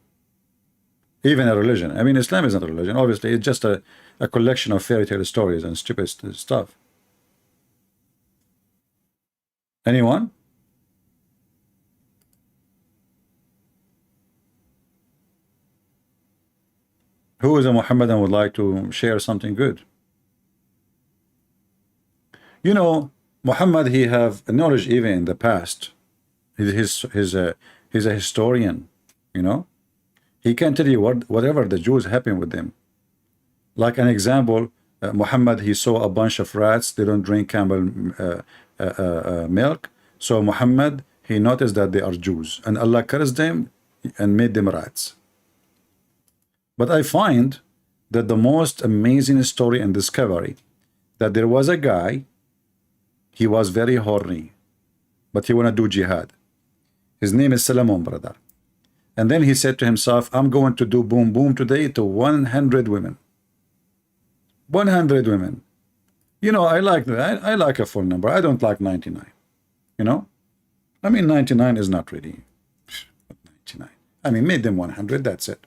even a religion. I mean, Islam isn't a religion. Obviously, it's just a collection of fairy tale stories and stupid stuff. Anyone? Who is a Muhammadan would like to share something good? You know, Muhammad, he have knowledge even in the past. He's a historian, you know. He can tell you whatever the Jews happened with them. Like an example, Muhammad, he saw a bunch of rats. They don't drink camel milk. So Muhammad, he noticed that they are Jews, and Allah cursed them and made them rats. But I find that the most amazing story and discovery, that there was a guy, he was very horny, but he want to do jihad. His name is Solomon, brother. And then he said to himself, I'm going to do boom boom today to 100 women. 100 women. You know, I like a full number. I don't like 99. You know? I mean, 99 is not really 99. I mean, made them 100, that's it.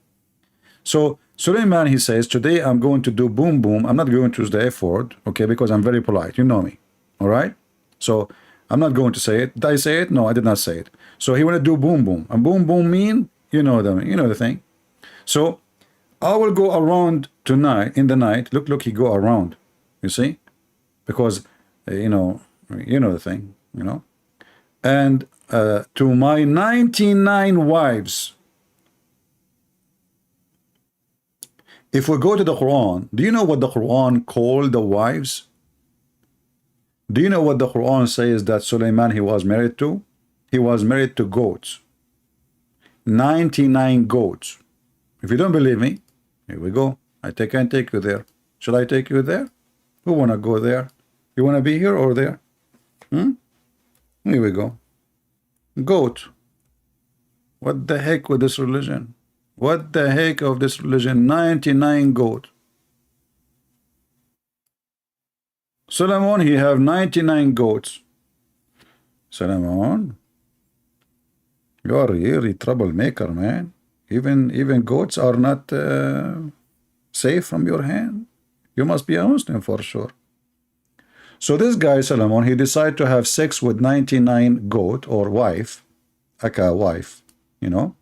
So Suleiman, he says, today I'm going to do boom boom. I'm not going to use the F word, okay, because I'm very polite. You know me. All right? So I'm not going to say it. Did I say it? No, I did not say it. So he want to do boom boom. And boom boom mean, you know the thing. So I will go around tonight, in the night. Look, he go around. You see? Because, you know the thing, you know. And to my 99 wives. If we go to the Quran, do you know what the Quran called the wives? Do you know what the Quran says that Suleiman, he was married to? He was married to goats. 99 goats. If you don't believe me, here we go. I can take you there. Shall I take you there? Who want to go there? You want to be here or there? Here we go. Goat. What the heck with this religion? What the heck of this religion? 99 goat. Solomon, he have 99 goats. Solomon, you are really troublemaker, man. Even goats are not safe from your hand. You must be a Muslim for sure. So this guy, Solomon, he decided to have sex with 99 goat or wife, aka wife, you know.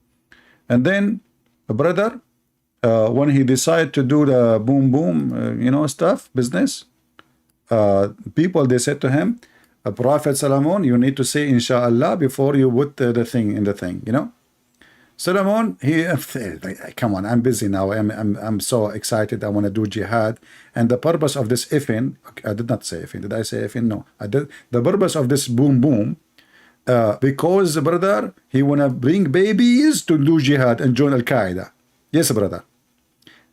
And then, brother, when he decided to do the boom boom, you know, stuff, business, people, they said to him, Prophet Solomon, you need to say inshallah before you put the thing in the thing, you know. Solomon, he come on, I'm busy now. I'm so excited. I want to do jihad, and the purpose of this ifin, I did not say ifin. Did I say ifin? No, I did. The purpose of this boom boom, Because, brother, he wanna bring babies to do jihad and join Al-Qaeda. Yes, brother.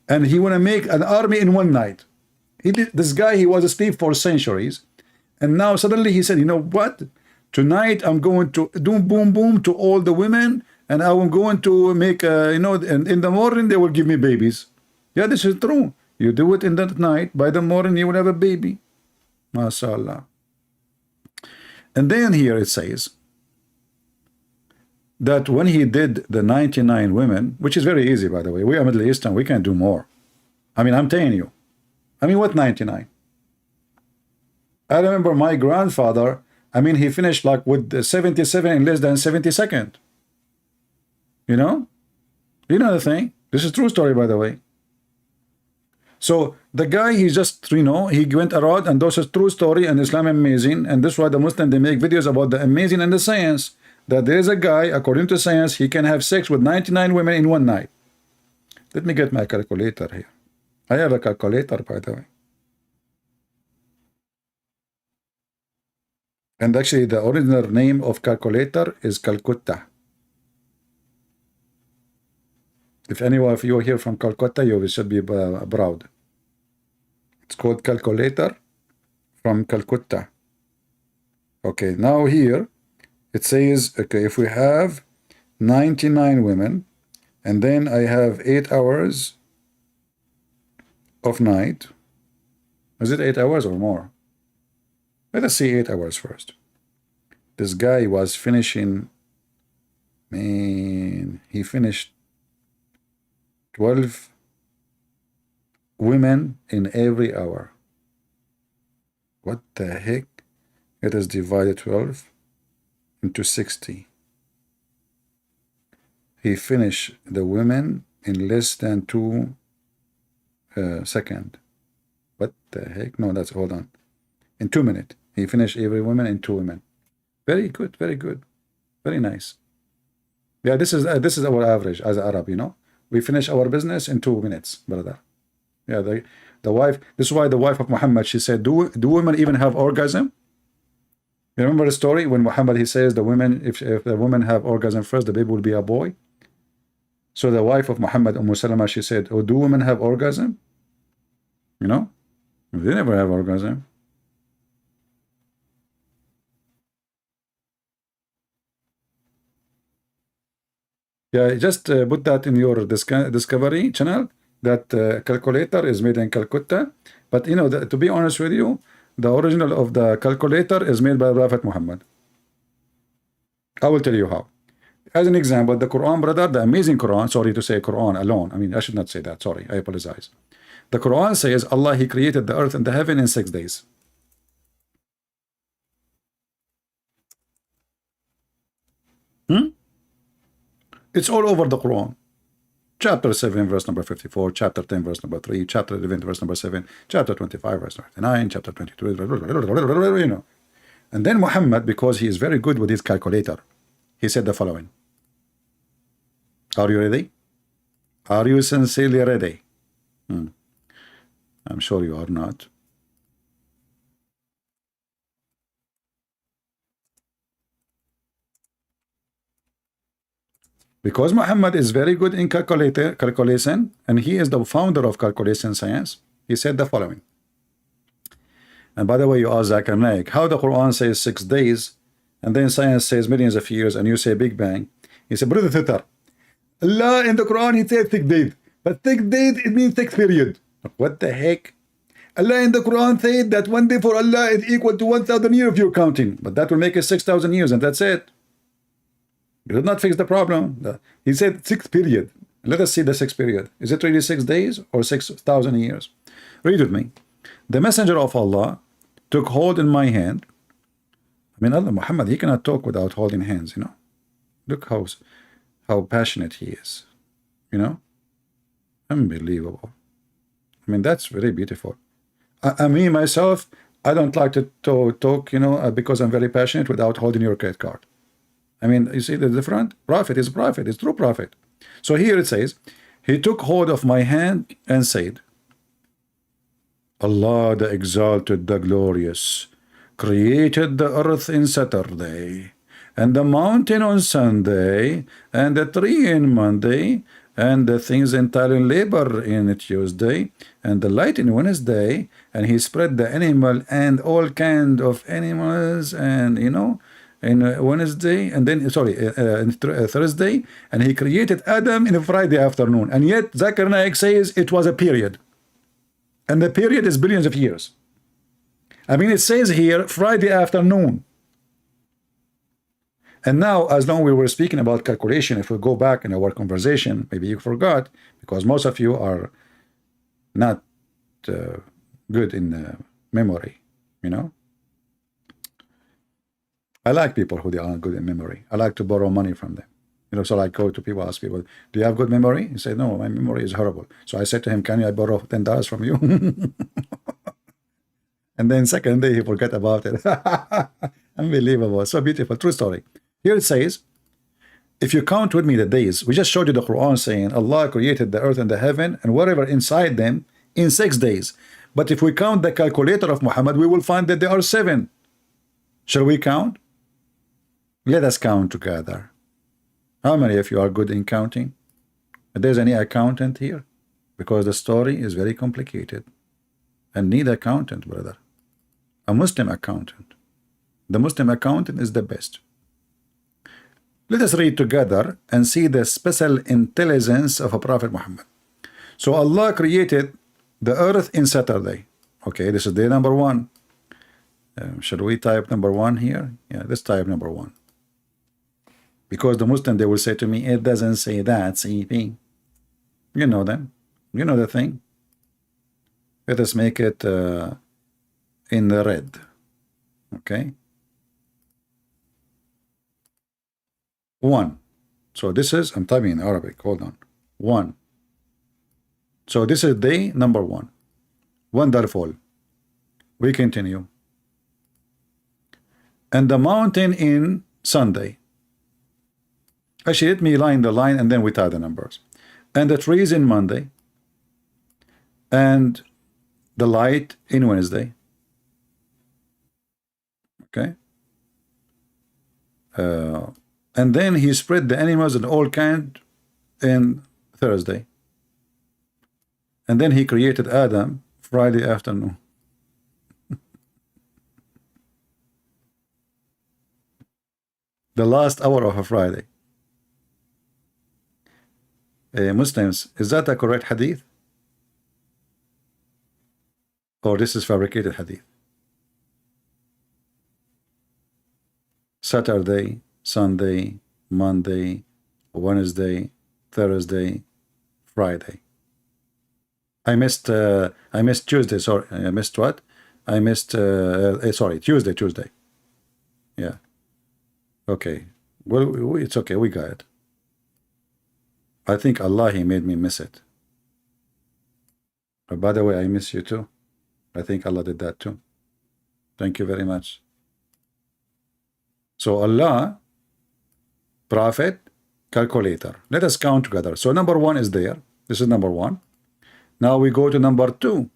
And he wanna make an army in one night. This guy, he was asleep for centuries, and now suddenly he said, you know what? Tonight I'm going to do boom boom to all the women, and I'm going to make and in the morning they will give me babies. Yeah, this is true. You do it in that night, by the morning you will have a baby. MashaAllah. And then here it says that when he did the 99 women, which is very easy, by the way, we are Middle Eastern, we can do more. I mean, I'm telling you. I mean, what 99? I remember my grandfather, I mean, he finished like with 77 in less than 70 seconds. You know? You know the thing? This is true story, by the way. So the guy, he just, he went around, and this is true story, and Islam amazing, and this is why the Muslim, they make videos about the amazing and the science, that there is a guy, according to science, he can have sex with 99 women in one night. Let me get my calculator here. I have a calculator, by the way. And actually, the original name of calculator is Calcutta. If anyone of you are here from Calcutta, you should be proud. It's called calculator from Calcutta. Okay, now here it says, okay, if we have 99 women, and then I have 8 hours of night. Is it 8 hours or more? Let us see 8 hours first. This guy was finishing, man, he finished 12 women in every hour. What the heck? Let us divide 12 into 60. He finished the women in less than 2 seconds. What the heck? No, that's, hold on. In 2 minutes. He finished every woman in 2 women. Very good, very good. Very nice. Yeah, this is our average as an Arab, you know. We finish our business in 2 minutes, brother. Yeah, the wife, this is why the wife of Muhammad, she said, do women even have orgasm? You remember the story when Muhammad, he says the women, if the women have orgasm first, the baby will be a boy. So the wife of Muhammad, Salama, she said, oh, do women have orgasm? You know, they never have orgasm. Yeah, just put that in your discovery channel, that calculator is made in Calcutta. But you know, to be honest with you, the original of the calculator is made by Prophet Muhammad. I will tell you how. As an example, the Quran, brother, the amazing Quran, sorry to say Quran alone, I mean, I should not say that, sorry, I apologize. The Quran says Allah, he created the earth and the heaven in 6 days. It's all over the Quran. Chapter 7, verse number 54, chapter 10, verse number 3, chapter 11, verse number 7, chapter 25, verse 29, chapter 22, you know. And then Muhammad, because he is very good with his calculator, he said the following. Are you ready? Are you sincerely ready? I'm sure you are not. Because Muhammad is very good in calculation, and he is the founder of calculation science, he said the following. And by the way, you ask Zakir Naik, how the Quran says 6 days, and then science says millions of years, and you say Big Bang. He said, brother Thitter, Allah in the Quran, he said 6 days, but 6 days, it means 6 period. What the heck? Allah in the Quran said that 1 day for Allah is equal to 1,000 years of your counting, but that will make it 6,000 years, and that's it. It did not fix the problem. He said 6 period. Let us see the 6 period. Is it really 6 days or 6,000 years? Read with me. The messenger of Allah took hold in my hand. I mean, Allah, Muhammad, he cannot talk without holding hands, you know. Look how passionate he is, you know. Unbelievable. I mean, that's very beautiful. I mean, myself, I don't like to talk, you know, because I'm very passionate without holding your credit card. I mean, you see the different? Prophet is prophet, is true prophet. So here it says, he took hold of my hand and said, Allah the exalted, the glorious, created the earth in Saturday and the mountain on Sunday, and the tree in Monday, and the things entirely labor in Tuesday, and the light in Wednesday, and he spread the animal and all kind of animals, and you know, in Wednesday, and then Thursday, and he created Adam in a Friday afternoon. And yet Zakir Naik says it was a period, and the period is billions of years. I mean, it says here Friday afternoon. And now, as long we were speaking about calculation, if we go back in our conversation, maybe you forgot, because most of you are not good in memory, you know. I like people who they aren't good in memory. I like to borrow money from them. You know, so I go to people, ask people, do you have good memory? He said, no, my memory is horrible. So I said to him, can I borrow $10 from you? And then second day he forgot about it. Unbelievable. So beautiful. True story. Here it says, if you count with me the days, we just showed you the Quran saying Allah created the earth and the heaven and whatever inside them in 6 days. But if we count the calculator of Muhammad, we will find that there are 7. Shall we count? Let us count together. How many of you are good in counting? If there's any accountant here? Because the story is very complicated and need accountant, brother. A Muslim accountant. The Muslim accountant is the best. Let us read together and see the special intelligence of a Prophet Muhammad. So Allah created the earth in Saturday. Okay, this is day number 1. Should we type number 1 here? Yeah, let's type number 1. Because the Muslim, they will say to me, it doesn't say that, CP. You know them. You know the thing. Let us make it in the red. Okay. 1. So this is, I'm typing in Arabic. Hold on. 1. So this is day number 1. Wonderful. We continue. And the mountain in Sunday. Actually, let me line the line and then we tie the numbers. And the trees in Monday. And the light in Wednesday. Okay. And then he spread the animals and all kind in Thursday. And then he created Adam Friday afternoon. The last hour of a Friday. Muslims, is that a correct hadith? Or this is fabricated hadith? Saturday, Sunday, Monday, Wednesday, Thursday, Friday. I missed Tuesday. Sorry, I missed what? I missed sorry, Tuesday. Yeah. Okay. Well, it's okay. We got it. I think Allah, He made me miss it. But by the way, I miss you too. I think Allah did that too. Thank you very much. So Allah, Prophet, calculator. Let us count together. So number 1 is there. This is number 1. Now we go to number 2.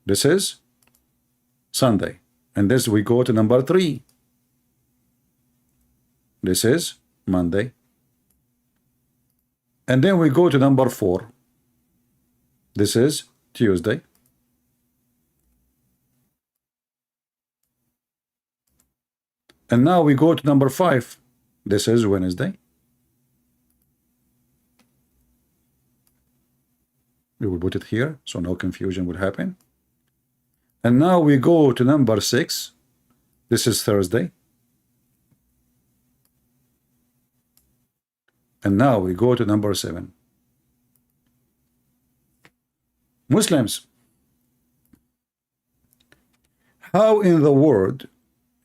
This is Sunday. And this we go to number 3. This is Monday. And then we go to number 4. This is Tuesday. And now we go to number 5. This is Wednesday. We will put it here so no confusion will happen. And now we go to number 6. This is Thursday. And now we go to number 7. Muslims, how in the world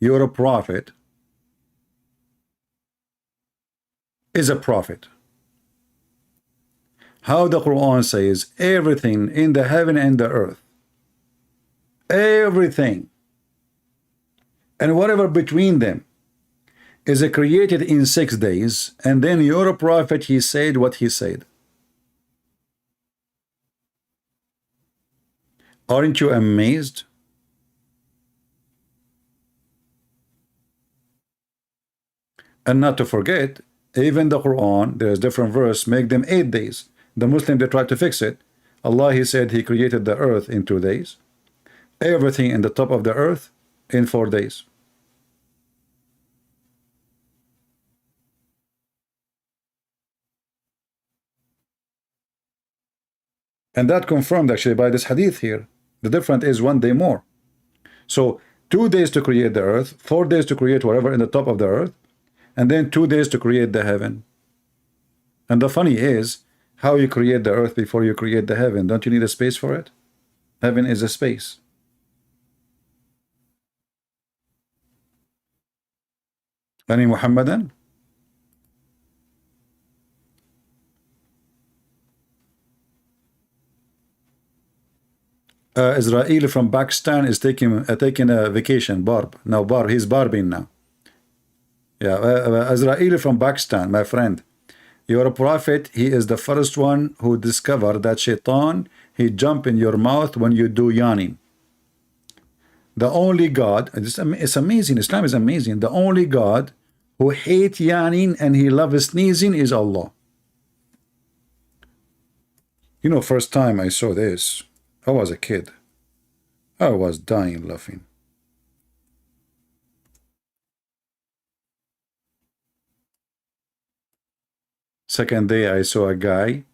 you're a prophet is a prophet? How the Quran says everything in the heaven and the earth, everything and whatever between them is created in 6 days, and then you're a prophet, he said what he said. Aren't you amazed? And not to forget, even the Quran, there's different verse, make them 8 days. The Muslim, they try to fix it. Allah, He said He created the earth in 2 days. Everything in the top of the earth in 4 days. And that confirmed actually by this hadith here. The difference is 1 day more. So 2 days to create the earth, 4 days to create whatever in the top of the earth, and then 2 days to create the heaven. And the funny is, how you create the earth before you create the heaven? Don't you need a space for it? Heaven is a space. Any Muhammadan? Israeli from Pakistan is taking a vacation. Barb. Now Barb, he's barbing now. Yeah, Israeli from Pakistan, my friend. You're a prophet. He is the first one who discovered that shaitan, he jump in your mouth when you do yawning. The only God, it's amazing, Islam is amazing. The only God who hates yawning and he loves sneezing is Allah. You know, first time I saw this, I was a kid. I was dying laughing. Second day I saw a guy,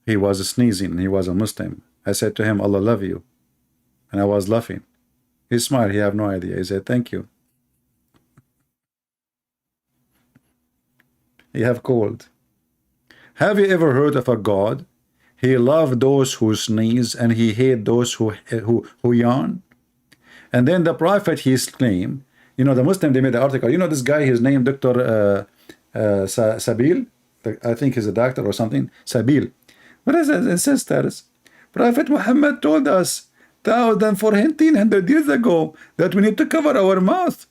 he was sneezing and he was a Muslim. I said to him, Allah love you. And I was laughing. He smiled, he had no idea. He said, thank you. You have cold. Have you ever heard of a God? He loved those who sneeze and he hate those who yawn. And then the prophet, he claimed, you know, the Muslim, they made the article, you know this guy, his name Dr. Sabil, I think he's a doctor or something, Sabil. Brothers and sisters, Prophet Muhammad told us 1400 years ago that we need to cover our mouth,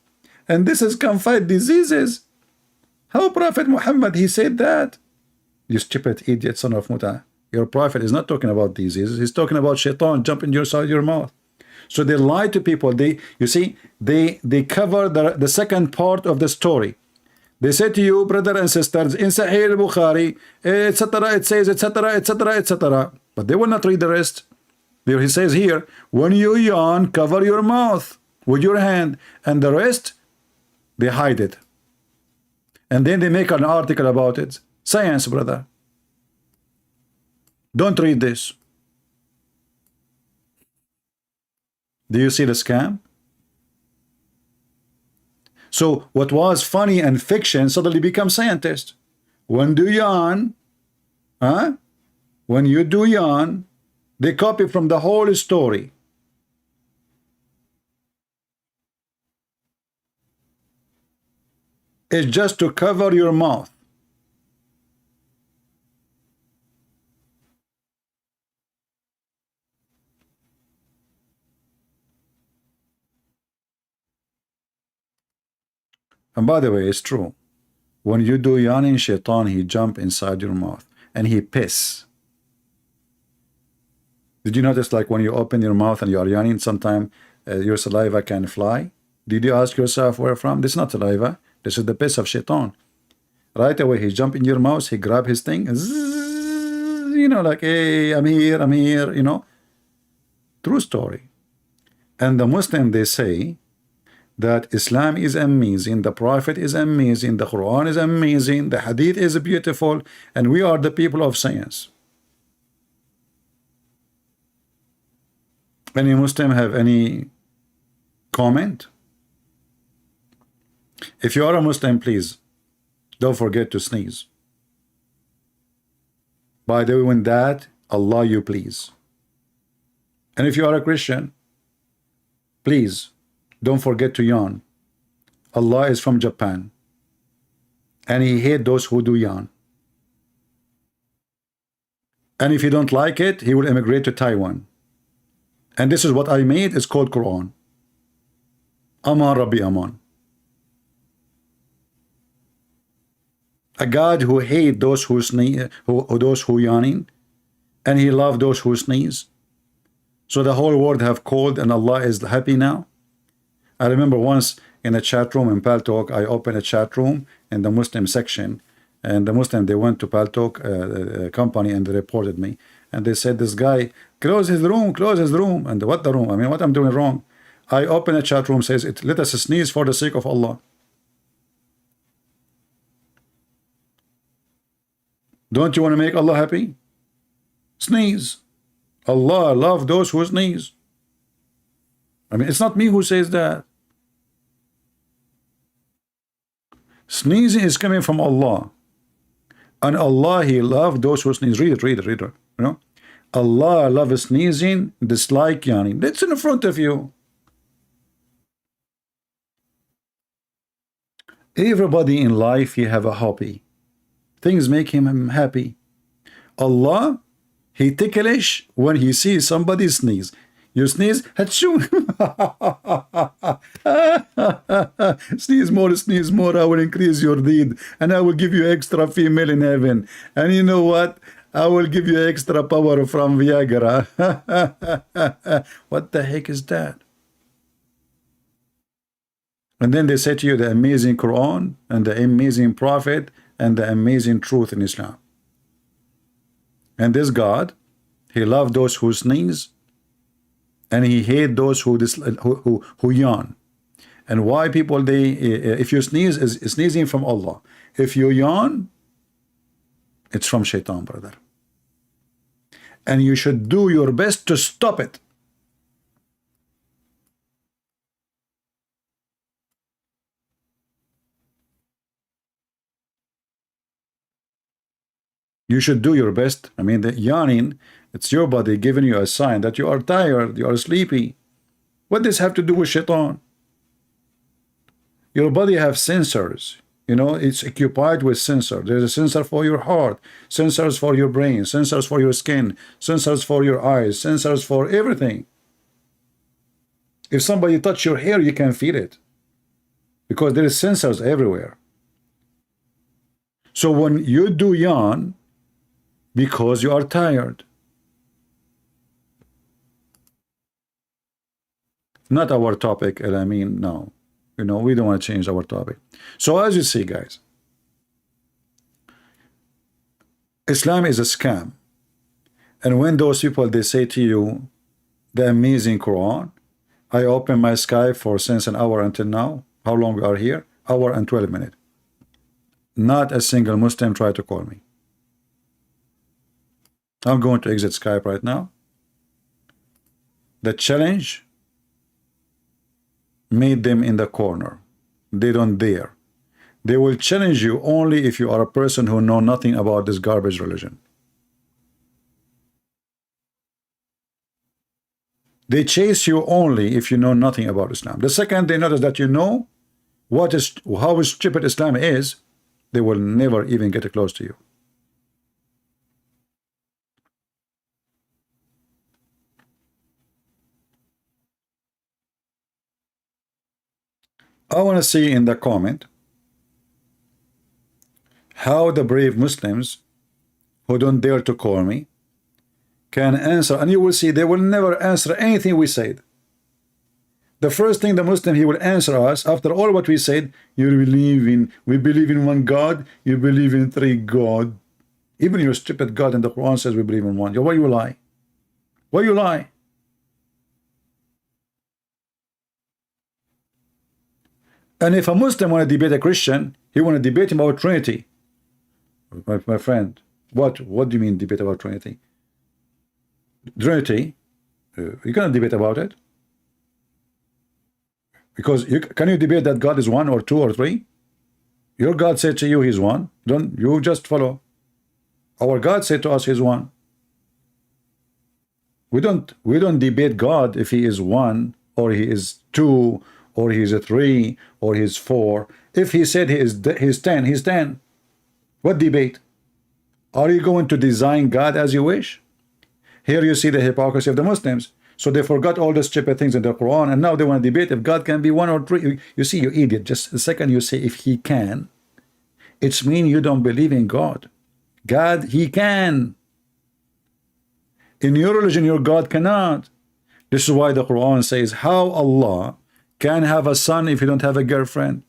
and this is can fight diseases. How Prophet Muhammad, he said that? You stupid idiot, son of Muta. Your prophet is not talking about diseases. He's talking about shaitan jumping inside your mouth. So they lie to people. You see, they cover the second part of the story. They say to you, brother and sisters, in Sahih al-Bukhari, etc., it says, etc., etc., etc. But they will not read the rest. He says here, when you yawn, cover your mouth with your hand, and the rest, they hide it. And then they make an article about it. Science, brother. Don't read this. Do you see the scam? So what was funny and fiction suddenly becomes scientist. When do yawn, when you do yawn, they copy from the whole story. It's just to cover your mouth. And by the way, it's true. When you do yawning, shaitan, he jump inside your mouth and he piss. Did you notice, like when you open your mouth and you are yawning, sometimes your saliva can fly? Did you ask yourself where from? This is not saliva. This is the piss of shaitan. Right away, he jump in your mouth, he grab his thing, zzz, you know, like, hey, I'm here, you know. True story. And the Muslim, they say that Islam is amazing, the Prophet is amazing, the Quran is amazing, the Hadith is beautiful, and we are the people of science. Any Muslim have any comment? If you are a Muslim, please don't forget to sneeze. By doing that, Allah you please. And if you are a Christian, please don't forget to yawn. Allah is from Japan, and He hates those who do yawn. And if you don't like it, He will immigrate to Taiwan. And this is what I made. It's called Quran. Aman Rabbi Aman. A God who hates those who sneeze, those who yawning, and He loves those who sneeze. So the whole world have called, and Allah is happy now. I remember once in a chat room in Paltalk. I opened a chat room in the Muslim section, and the Muslim, they went to Paltalk company and they reported me, and they said, this guy, close his room, close his room. And what the room? I mean, what I'm doing wrong? I open a chat room, says, let us sneeze for the sake of Allah. Don't you want to make Allah happy? Sneeze. Allah love those who sneeze. I mean, it's not me who says that. Sneezing is coming from Allah. And Allah, He loves those who sneeze. Read it, read it, read it. You know? Allah loves sneezing, dislike yawning. That's in front of you. Everybody in life, he have a hobby. Things make him happy. Allah, He ticklish when He sees somebody sneeze. You sneeze, achoo. Sneeze more, I will increase your deed, and I will give you extra female in heaven. And you know what? I will give you extra power from Viagra. What the heck is that? And then they say to you the amazing Quran and the amazing Prophet and the amazing truth in Islam. And this God, He loves those who sneeze, and He hates those who yawn. And why people, if you sneeze, is sneezing from Allah. If you yawn, it's from Shaitan, brother. And you should do your best to stop it. You should do your best. I mean, the yawning, it's your body giving you a sign that you are tired, you are sleepy. What does this have to do with Shaitan? Your body have sensors. You know, it's occupied with sensors. There's a sensor for your heart, sensors for your brain, sensors for your skin, sensors for your eyes, sensors for everything. If somebody touch your hair, you can feel it, because there is sensors everywhere. So when you do yawn, because you are tired. Not our topic, and I mean, no. You know, we don't want to change our topic. So as you see, guys, Islam is a scam. And when those people, they say to you, the amazing Quran, I open my Skype for since an hour until now. How long we are here? Hour and 12 minutes. Not a single Muslim tried to call me. I'm going to exit Skype right now. The challenge made them in the corner. They don't dare. They will challenge you only if you are a person who know nothing about this garbage religion. They chase you only if you know nothing about Islam. The second they notice that you know how stupid Islam is, they will never even get close to you. I want to see in the comment how the brave Muslims who don't dare to call me can answer, and you will see they will never answer anything we said. The first thing the Muslim, he will answer us after all what we said, we believe in one God, you believe in three God. Even your stupid God in the Quran says we believe in one. Why you lie? Why you lie? And if a Muslim want to debate a Christian, he want to debate him about Trinity. My friend, what do you mean debate about Trinity? Trinity, you cannot debate about it. Because can you debate that God is one or two or three? Your God said to you he's one. Don't you just follow? Our God said to us he's one. We don't debate God if he is one or he is two or he's a three, or he's four. If he said he's 10, he's 10. What debate? Are you going to design God as you wish? Here you see the hypocrisy of the Muslims. So they forgot all the stupid things in the Quran, and now they want to debate if God can be one or three. You see, you idiot. Just a second you say if he can, it's mean you don't believe in God. God, he can. In your religion, your God cannot. This is why the Quran says how Allah can have a son if you don't have a girlfriend.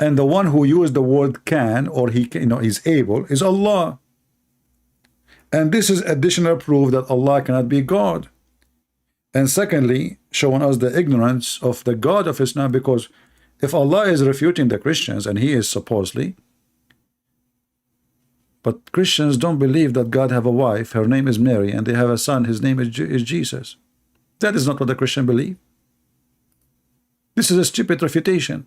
And the one who used the word can, or he can, is able, is Allah. And this is additional proof that Allah cannot be God. And secondly, showing us the ignorance of the God of Islam, because if Allah is refuting the Christians, and he is supposedly, but Christians don't believe that God have a wife, her name is Mary, and they have a son, his name is Jesus. That is not what the Christian believe. This is a stupid refutation.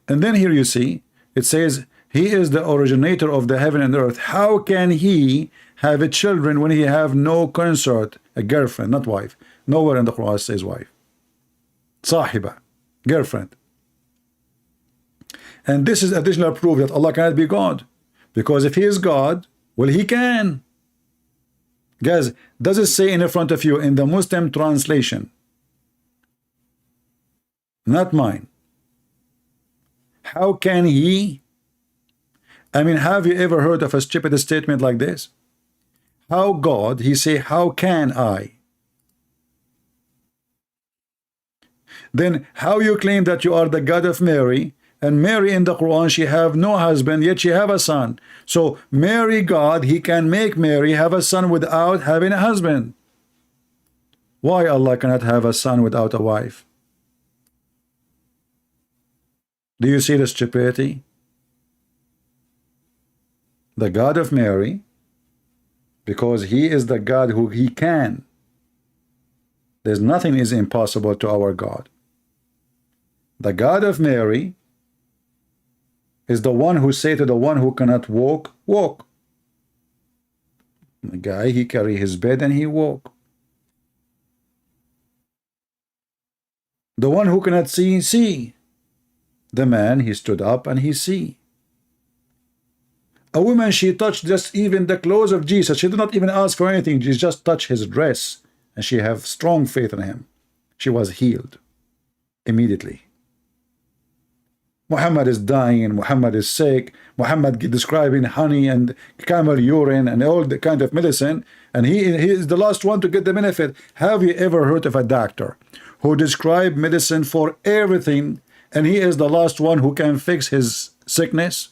And then here you see, it says, he is the originator of the heaven and earth. How can he have a children when he have no consort, a girlfriend, not wife? Nowhere in the Quran says wife. Sahiba, girlfriend. And this is additional proof that Allah cannot be God. Because if he is God, well, he can. Guys, does it say in front of you in the Muslim translation? Not mine. How can he? I mean, have you ever heard of a stupid statement like this? How God, he say, how can I? Then how you claim that you are the God of Mary, and Mary in the Quran, she have no husband, yet she have a son. So Mary God, he can make Mary have a son without having a husband. Why Allah cannot have a son without a wife? Do you see the stupidity? The God of Mary, because he is the God who he can. There's nothing is impossible to our God. The God of Mary is the one who say to the one who cannot walk, walk. The guy, he carry his bed and he walk. The one who cannot see, see. The man, he stood up and he see. A woman, she touched just even the clothes of Jesus. She did not even ask for anything. She just touched his dress, and she have strong faith in him. She was healed immediately. Muhammad is dying, Muhammad is sick, Muhammad describing honey and camel urine and all the kind of medicine, and he is the last one to get the benefit. Have you ever heard of a doctor who described medicine for everything, and he is the last one who can fix his sickness?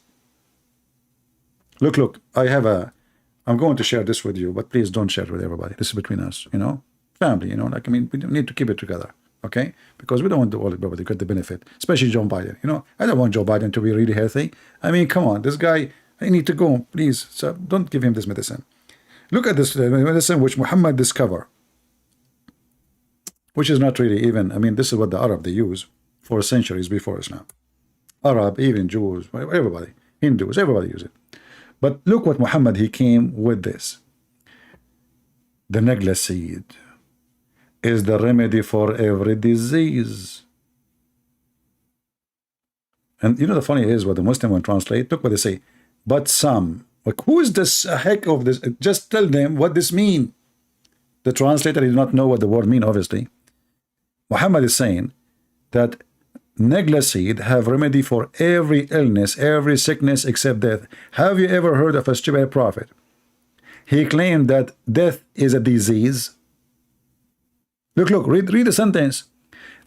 Look, I'm going to share this with you, but please don't share it with everybody. This is between us, family, like, I mean, we need to keep it together, okay? Because we don't want all everybody to get the benefit, especially Joe Biden, I don't want Joe Biden to be really healthy. I mean, come on, this guy, I need to go, please, so don't give him this medicine. Look at this medicine which Muhammad discovered, which is not really even, I mean, this is what the Arab, they use for centuries before Islam. Arab, even Jews, everybody, Hindus, everybody use it. But look what Muhammad, he came with this. The negla seed is the remedy for every disease. And the funny is what the Muslim will translate. Look what they say. But some, like, who is this heck of this? Just tell them what this mean. The translator did not know what the word mean, obviously. Muhammad is saying that negla seed have remedy for every illness, every sickness except death. Have you ever heard of a stupid prophet? He claimed that death is a disease. Look, read the sentence.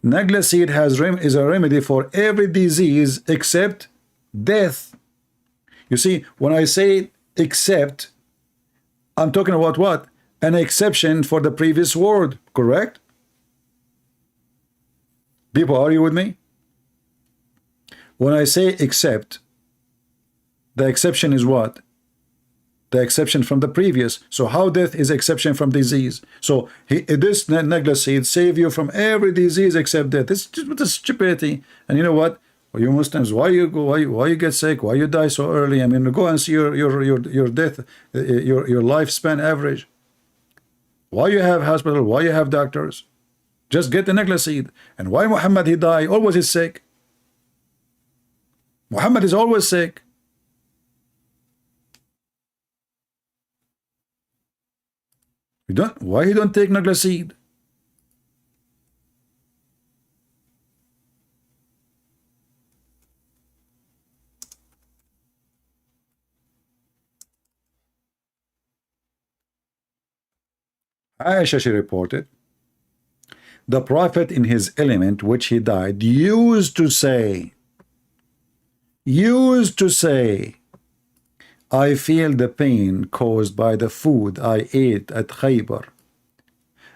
Negla seed is a remedy for every disease except death. You see, when I say except, I'm talking about what? An exception for the previous word, correct? People, are you with me? When I say except, the exception is what? The exception from the previous. So how death is exception from disease? So this negla seed save you from every disease except death. This is just stupidity. And you know what? Well, you Muslims, why you get sick? Why you die so early? I mean, go and see your death, your lifespan average. Why you have hospital? Why you have doctors? Just get the negla seed. And why Muhammad, he died? Always is sick. Muhammad is always sick. Why he don't take negla seed? Aisha, she reported The prophet in his element, which he died, used to say, I feel the pain caused by the food I ate at Khaybar.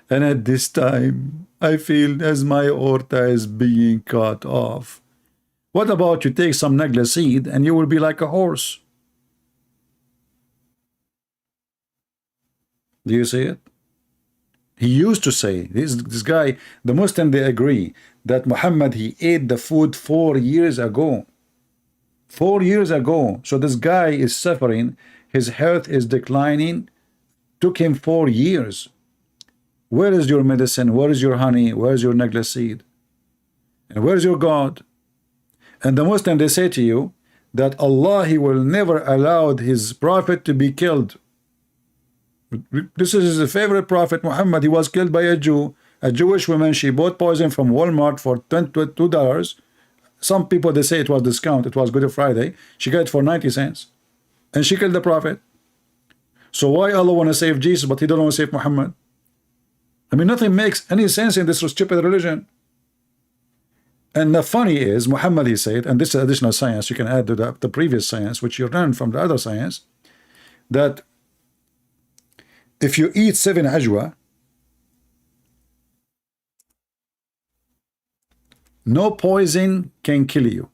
And at this time, I feel as my aorta is being cut off. What about you take some nagla seed and you will be like a horse? Do you see it? He used to say, this guy, the Muslim, they agree that Muhammad, he ate the food 4 years ago. 4 years ago. So this guy is suffering. His health is declining. Took him 4 years. Where is your medicine? Where is your honey? Where is your nagla seed? And where is your God? And the Muslim, they say to you that Allah, he will never allow his prophet to be killed. This is his favorite prophet, Muhammad. He was killed by a Jew, a Jewish woman. She bought poison from Walmart for $22. Some people, they say it was discount. It was Good Friday. She got it for 90 cents. And she killed the prophet. So why Allah want to save Jesus, but he don't want to save Muhammad? I mean, nothing makes any sense in this stupid religion. And the funny is, Muhammad, he said, and this is additional science, you can add to the previous science, which you learned from the other science, that if you eat 7 ajwa, no poison can kill you.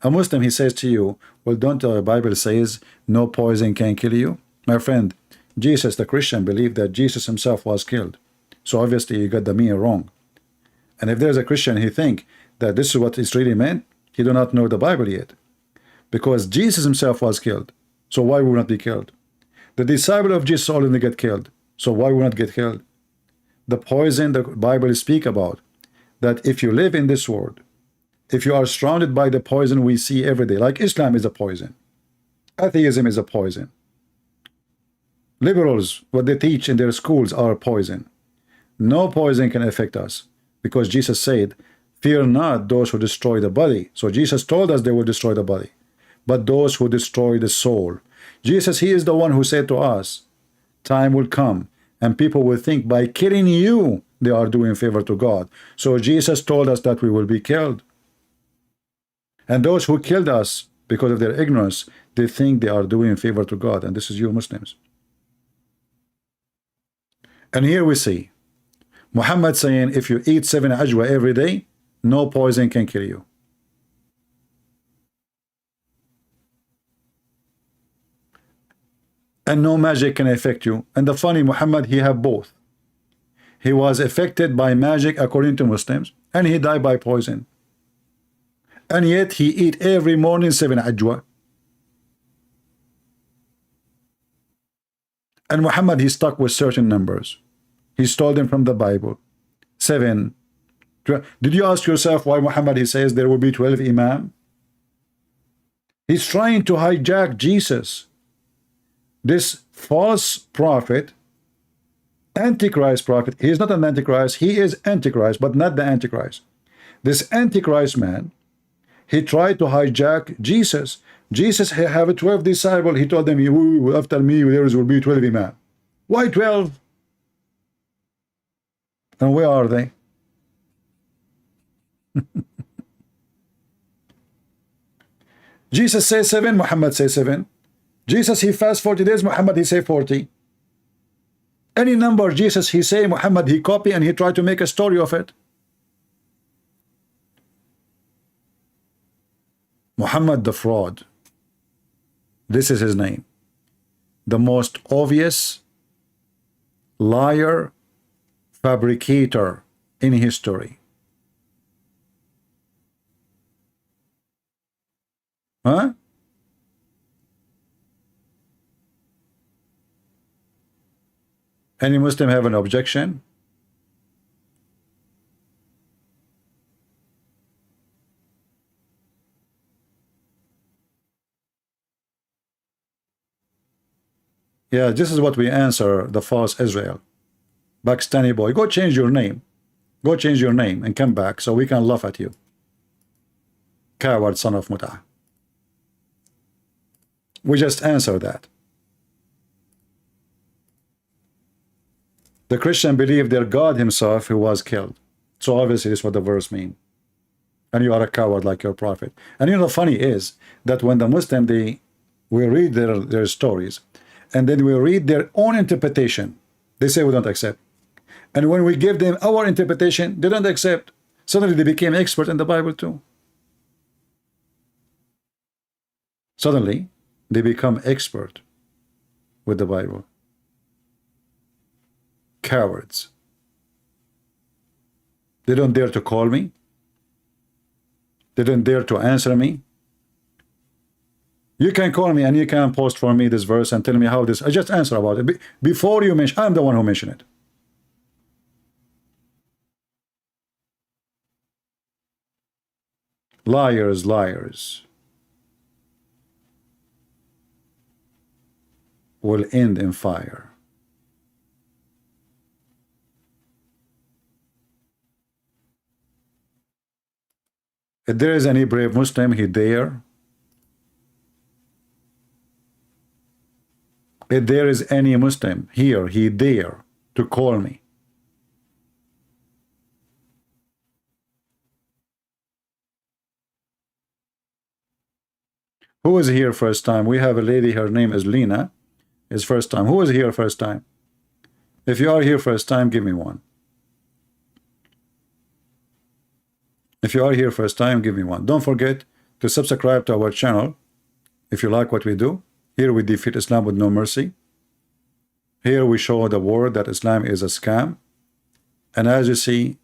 A Muslim, he says to you, well, don't the Bible says no poison can kill you? My friend, Jesus, the Christian, believed that Jesus himself was killed. So obviously you got the meaning wrong. And if there's a Christian, he think that this is what it's really meant, he do not know the Bible yet. Because Jesus himself was killed. So why would not be killed? The disciple of Jesus only get killed. So why would not get killed? The poison the Bible speak about, that if you live in this world, if you are surrounded by the poison we see every day, like Islam is a poison, atheism is a poison, liberals, what they teach in their schools are poison. No poison can affect us, because Jesus said, fear not those who destroy the body. So Jesus told us they will destroy the body, but those who destroy the soul. Jesus, he is the one who said to us, time will come and people will think by killing you they are doing favor to God. So Jesus told us that we will be killed. And those who killed us because of their ignorance, they think they are doing favor to God. And this is you Muslims. And here we see Muhammad saying, if you eat 7 ajwa every day, no poison can kill you. And no magic can affect you. And the funny, Muhammad, he had both. He was affected by magic according to Muslims, and he died by poison. And yet he eat every morning 7 ajwa. And Muhammad, he stuck with certain numbers. He stole them from the Bible. 7. Did you ask yourself why Muhammad, he says there will be 12 imam? He's trying to hijack Jesus. This false prophet, Antichrist prophet, he is not an Antichrist, he is Antichrist, but not the Antichrist. This Antichrist man, he tried to hijack Jesus. Jesus have 12 disciples. He told them, after me there will be 12 imam. Why 12? And where are they? Jesus says 7, Muhammad says 7. Jesus, he fast 40 days, Muhammad, he say 40. Any number Jesus, he say, Muhammad, he copy and he try to make a story of it. Muhammad the fraud. This is his name. The most obvious liar, fabricator in history. Huh? Any Muslim have an objection? Yeah, this is what we answer the false Israel. Pakistani boy, go change your name. Go change your name and come back so we can laugh at you. Coward son of Mut'ah. We just answer that. The Christian believe their God himself who was killed. So obviously this is what the verse means. And you are a coward like your prophet. And you know, the funny is that when the Muslim, we read their stories, and then we read their own interpretation, they say we don't accept. And when we give them our interpretation, they don't accept. Suddenly they became expert in the Bible too. Suddenly they become expert with the Bible. Cowards. They don't dare to call me. They don't dare to answer me. You can call me and you can post for me this verse and tell me how this. I just answer about it. Before you mention, I'm the one who mentioned it. Liars, liars will end in fire. If there is any brave Muslim, he dare. If there is any Muslim here, he dare to call me. Who is here first time? We have a lady, her name is Lena, is first time. Who is here first time? If you are here first time, give me one. If you are here first time, give me one. Don't forget to subscribe to our channel if you like what we do. Here we defeat Islam with no mercy. Here we show the world that Islam is a scam. And as you see,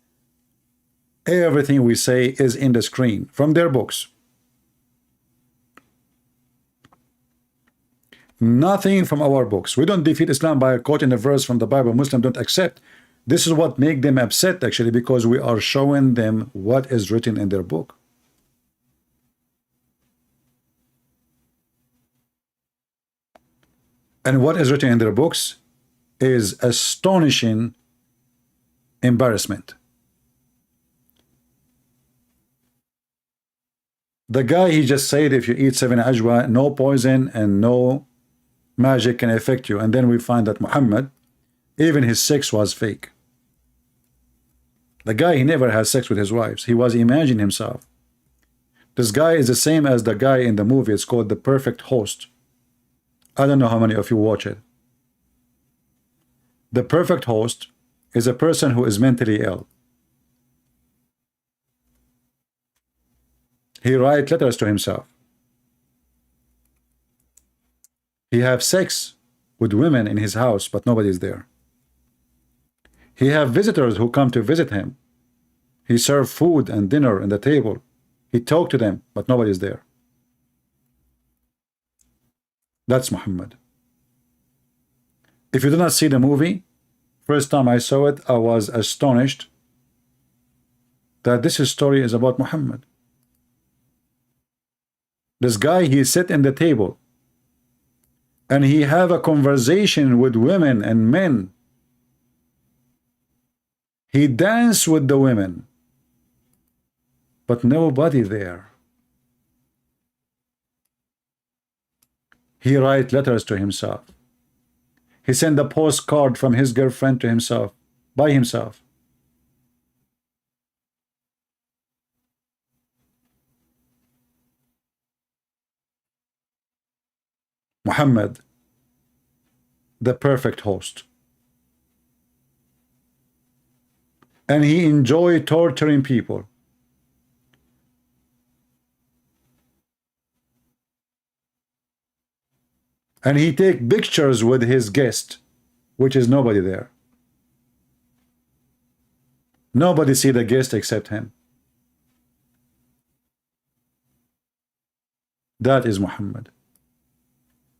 everything we say is in the screen from their books. Nothing from our books. We don't defeat Islam by quoting a verse from the Bible. Muslims don't accept. This is what makes them upset, actually, because we are showing them what is written in their book. And what is written in their books is astonishing embarrassment. The guy, he just said if you eat 7 ajwa, no poison and no magic can affect you. And then we find that Muhammad, even his sex was fake. The guy, he never had sex with his wives. He was imagining himself. This guy is the same as the guy in the movie. It's called The Perfect Host. I don't know how many of you watch it. The Perfect Host is a person who is mentally ill. He writes letters to himself. He has sex with women in his house, but nobody's there. He have visitors who come to visit him. He serve food and dinner on the table. He talk to them, but nobody's there. That's Muhammad. If you do not see the movie, first time I saw it, I was astonished that this story is about Muhammad. This guy, he sit in the table and he have a conversation with women and men. He danced with the women, but nobody there. He write letters to himself. He sent a postcard from his girlfriend to himself, by himself. Muhammad, the perfect host. And he enjoyed torturing people. And he take pictures with his guest, which is nobody there. Nobody see the guest except him. That is Muhammad.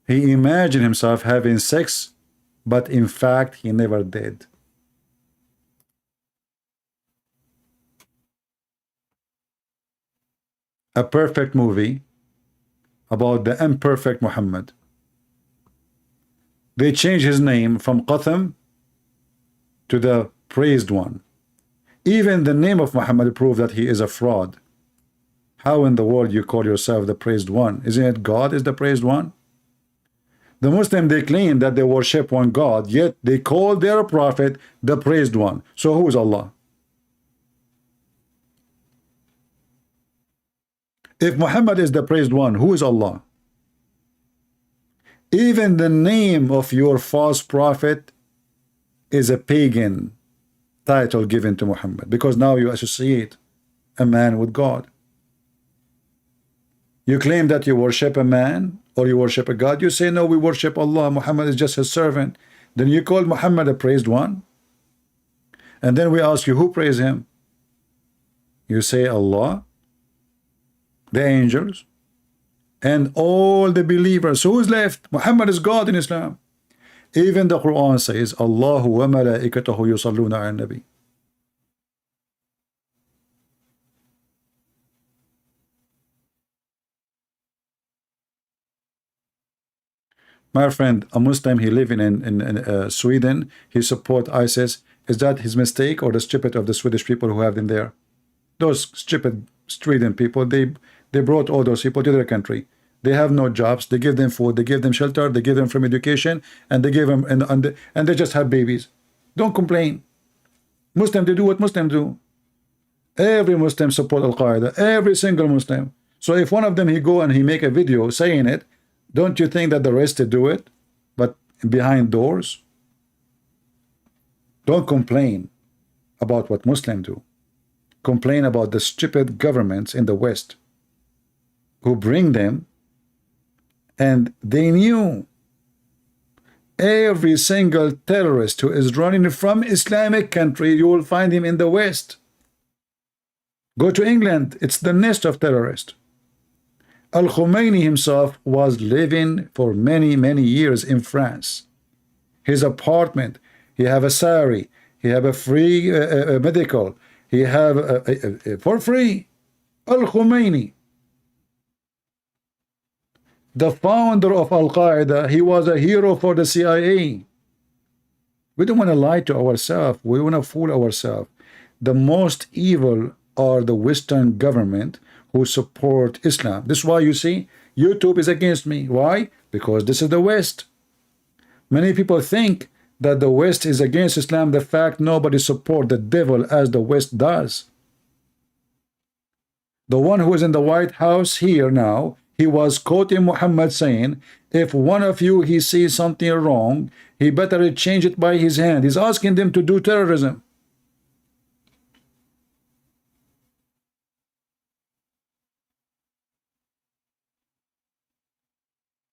He imagined himself having sex, but in fact he never did. A perfect movie about the imperfect Muhammad. They changed his name from Qatham to the praised one. Even the name of Muhammad proved that he is a fraud. How in the world you call yourself the praised one? Isn't it God is the praised one? The Muslim, they claim that they worship one God, yet they call their prophet the praised one. So who is Allah? If Muhammad is the praised one, who is Allah? Even the name of your false prophet is a pagan title given to Muhammad, because now you associate a man with God. You claim that you worship a man or you worship a God. You say, no, we worship Allah. Muhammad is just his servant. Then you call Muhammad a praised one. And then we ask you, who praise him? You say Allah, the angels, and all the believers. Who is left? Muhammad is God in Islam. Even the Quran says, Allahu wa malaikatahu yusalluna ala nabi. My friend, a Muslim, he live in Sweden, he support ISIS. Is that his mistake or the stupid of the Swedish people who have them there? Those stupid Sweden people, they brought all those people to their country. They have no jobs. They give them food. They give them shelter. They give them from education, and they give them and they just have babies. Don't complain. Muslim, they do what Muslims do. Every Muslim support Al Qaeda. Every single Muslim. So if one of them he go and he make a video saying it, don't you think that the rest to do it, but behind doors? Don't complain about what Muslims do. Complain about the stupid governments in the West who bring them, and they knew every single terrorist who is running from Islamic country, you will find him in the West. Go to England, it's the nest of terrorists. Al-Khomeini himself was living for many, many years in France. His apartment, he have a salary, he have a free medical, he have for free. Al-Khomeini, the founder of Al-Qaeda, he was a hero for the CIA. We don't want to lie to ourselves. We want to fool ourselves. The most evil are the Western government who support Islam. This is why you see YouTube is against me. Why? Because this is the West. Many people think that the West is against Islam. The fact nobody support the devil as the West does. The one who is in the White House here now, he was quoting Muhammad saying, if one of you he sees something wrong, he better change it by his hand. He's asking them to do terrorism.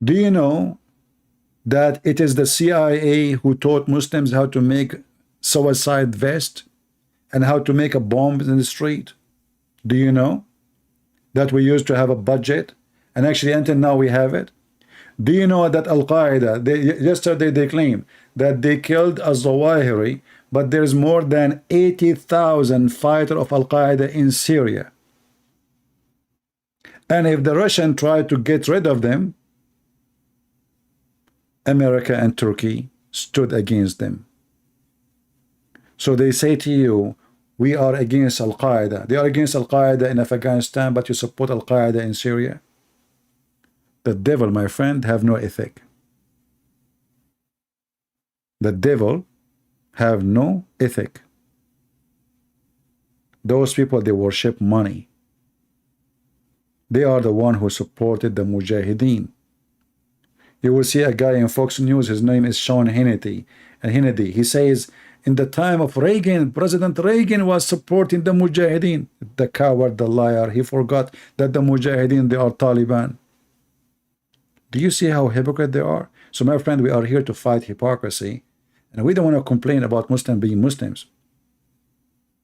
Do you know that it is the CIA who taught Muslims how to make suicide vest and how to make a bomb in the street? Do you know that we used to have a budget, and actually until now we have it? Do you know that Al-Qaeda, yesterday they claimed that they killed al-Zawahiri, but there's more than 80,000 fighters of Al-Qaeda in Syria. And if the Russian tried to get rid of them, America and Turkey stood against them. So they say to you, we are against Al-Qaeda. They are against Al-Qaeda in Afghanistan, but you support Al-Qaeda in Syria. The devil, my friend, have no ethic. The devil have no ethic. Those people, they worship money. They are the one who supported the Mujahideen. You will see a guy in Fox News, his name is Sean Hannity, and Hannity, he says, in the time of Reagan, President Reagan was supporting the Mujahideen. The coward, the liar, he forgot that the Mujahideen, they are Taliban. Do you see how hypocrite they are? So my friend, we are here to fight hypocrisy, and we don't want to complain about Muslims being Muslims.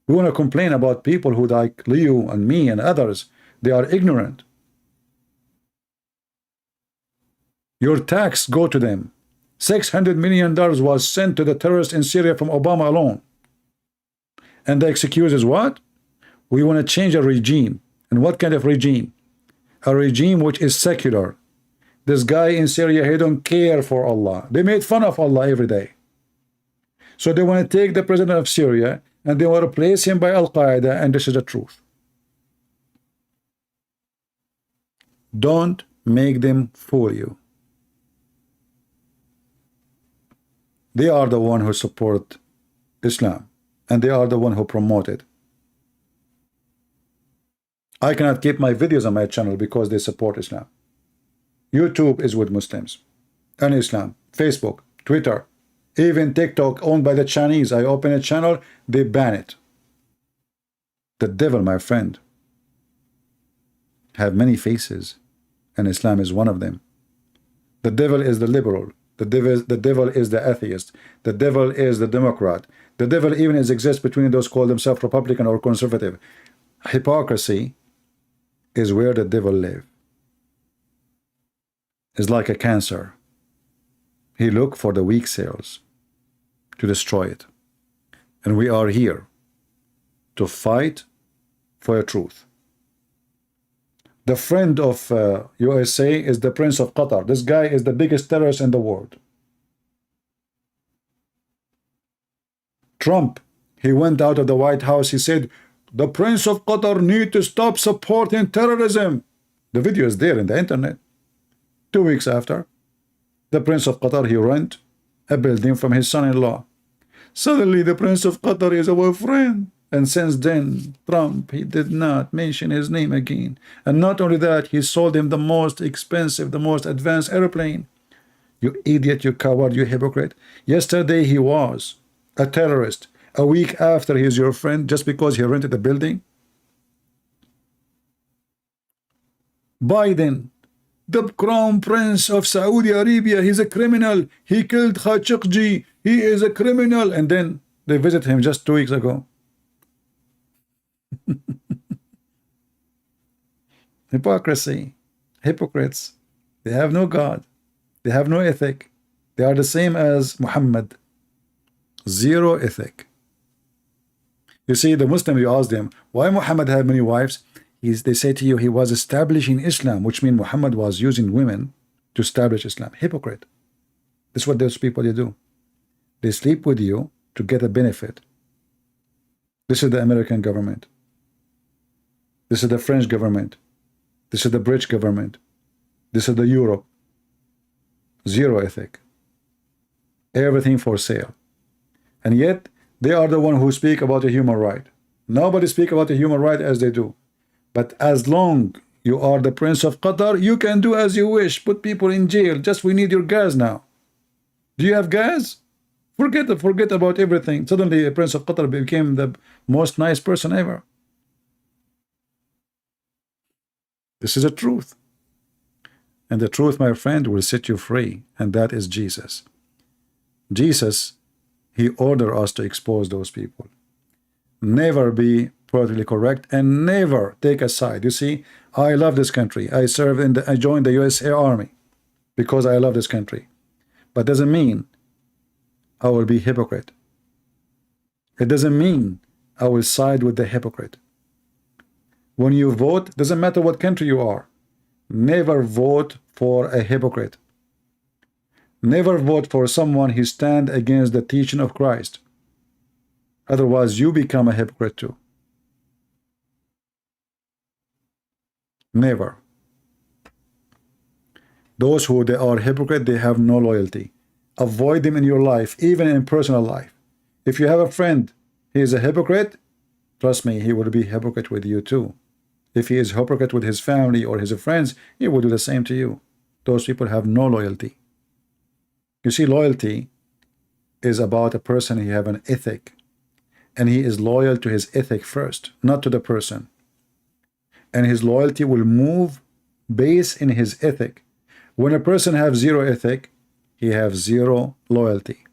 We want to complain about people who, like Leo and me and others, they are ignorant. Your tax go to them. $600 million was sent to the terrorists in Syria from Obama alone. And the excuse is what? We want to change a regime. And what kind of regime? A regime which is secular. This guy in Syria, he don't care for Allah. They made fun of Allah every day. So they want to take the president of Syria and they want to replace him by Al-Qaeda, and this is the truth. Don't make them fool you. They are the one who support Islam, and they are the one who promote it. I cannot keep my videos on my channel because they support Islam. YouTube is with Muslims and Islam. Facebook, Twitter, even TikTok owned by the Chinese. I open a channel, they ban it. The devil, my friend, have many faces, and Islam is one of them. The devil is the liberal. The devil is the atheist. The devil is the Democrat. The devil even exists between those who call themselves Republican or conservative. Hypocrisy is where the devil lives. It's like a cancer. He looks for the weak cells to destroy it. And we are here to fight for the truth. The friend of USA is the Prince of Qatar. This guy is the biggest terrorist in the world. Trump, he went out of the White House. He said, the Prince of Qatar need to stop supporting terrorism. The video is there in the internet. 2 weeks after, the Prince of Qatar, he rent a building from his son-in-law. Suddenly, the Prince of Qatar is our friend. And since then, Trump, he did not mention his name again. And not only that, he sold him the most expensive, the most advanced airplane. You idiot, you coward, you hypocrite. Yesterday, he was a terrorist. A week after, he is your friend just because he rented a building. Biden, the Crown Prince of Saudi Arabia, he's a criminal. He killed Khashoggi. He is a criminal. And then they visited him just 2 weeks ago. Hypocrisy. Hypocrites. They have no God. They have no ethic. They are the same as Muhammad. Zero ethic. You see, the Muslim, you ask them, why Muhammad had many wives? They say to you, he was establishing Islam, which means Muhammad was using women to establish Islam. Hypocrite. This is what those people they do. They sleep with you to get a benefit. This is the American government. This is the French government. This is the British government. This is the Europe. Zero ethic. Everything for sale. And yet, they are the one who speak about a human right. Nobody speak about a human right as they do. But as long you are the Prince of Qatar, you can do as you wish. Put people in jail. Just we need your gas now. Do you have gas? Forget about everything. Suddenly, the Prince of Qatar became the most nice person ever. This is the truth. And the truth, my friend, will set you free. And that is Jesus. Jesus, he ordered us to expose those people. Never be politically correct and never take a side. You see, I love this country. I joined the USA Army because I love this country. But doesn't mean I will be hypocrite. It doesn't mean I will side with the hypocrite. When you vote, doesn't matter what country you are, never vote for a hypocrite. Never vote for someone who stands against the teaching of Christ. Otherwise, you become a hypocrite too. Never. Those who they are hypocrite, they have no loyalty. Avoid them in your life, even in personal life. If you have a friend, he is a hypocrite, trust me, he will be hypocrite with you too. If he is hypocrite with his family or his friends, he will do the same to you. Those people have no loyalty. You see, loyalty is about a person who have an ethic. And he is loyal to his ethic first, not to the person. And his loyalty will move based in his ethic. When a person has zero ethic, he has zero loyalty.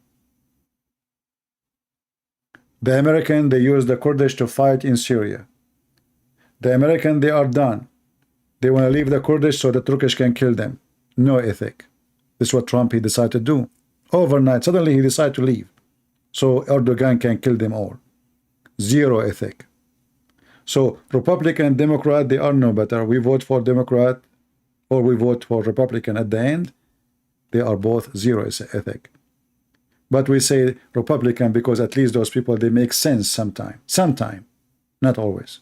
The American, they use the Kurdish to fight in Syria. The American, they are done. They want to leave the Kurdish so the Turkish can kill them. No ethic. This is what Trump, he decided to do. Overnight, suddenly he decided to leave. So Erdogan can kill them all. Zero ethic. So Republican, Democrat, they are no better. We vote for Democrat or we vote for Republican. At the end, they are both zero ethic. But we say Republican because at least those people, they make sense sometime. Sometime, not always.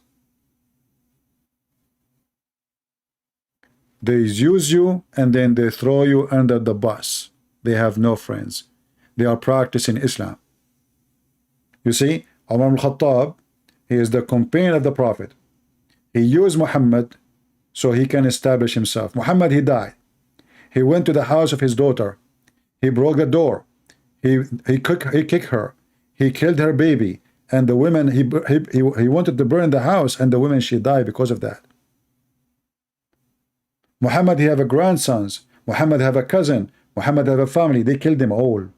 They use you and then they throw you under the bus. They have no friends. They are practicing Islam. You see, Umar al-Khattab, he is the companion of the Prophet. He used Muhammad so he can establish himself. Muhammad, he died. He went to the house of his daughter. He broke the door. He kicked her. He killed her baby. And the women, he wanted to burn the house, and the women, she died because of that. Muhammad, he have a grandsons. Muhammad have a cousin. Muhammad have a family. They killed them all.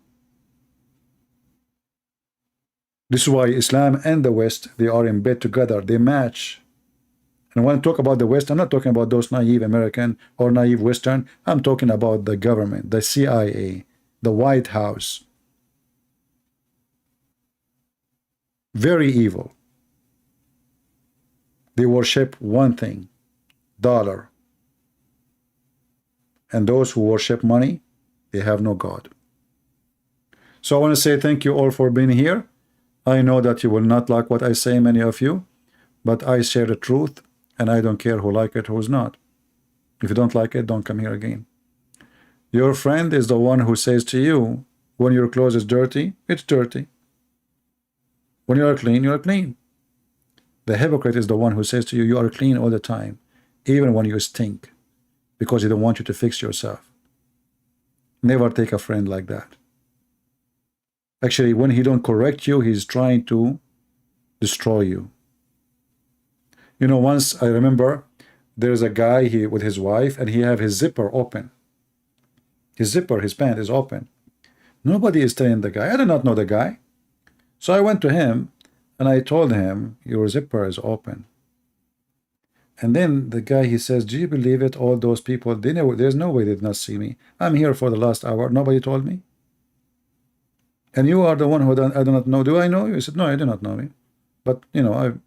This is why Islam and the West, they are in bed together. They match. And when I talk about the West, I'm not talking about those naive American or naive Western. I'm talking about the government, the CIA, the White House. Very evil. They worship one thing, dollar. And those who worship money, they have no God. So I want to say thank you all for being here. I know that you will not like what I say, many of you, but I share the truth, and I don't care who like it, who's not. If you don't like it, don't come here again. Your friend is the one who says to you, when your clothes is dirty, it's dirty. When you are clean, you are clean. The hypocrite is the one who says to you, you are clean all the time, even when you stink, because he don't want you to fix yourself. Never take a friend like that. Actually, when he don't correct you, he's trying to destroy you. You know, once I remember there's a guy with his wife, and he have his zipper open. His zipper, his pant is open. Nobody is telling the guy. I do not know the guy. So I went to him and I told him, your zipper is open. And then the guy, he says, do you believe it? All those people, they know, there's no way they did not see me. I'm here for the last hour. Nobody told me. And you are the one who I do not know. Do I know you? He said, no, I do not know you. But, you know,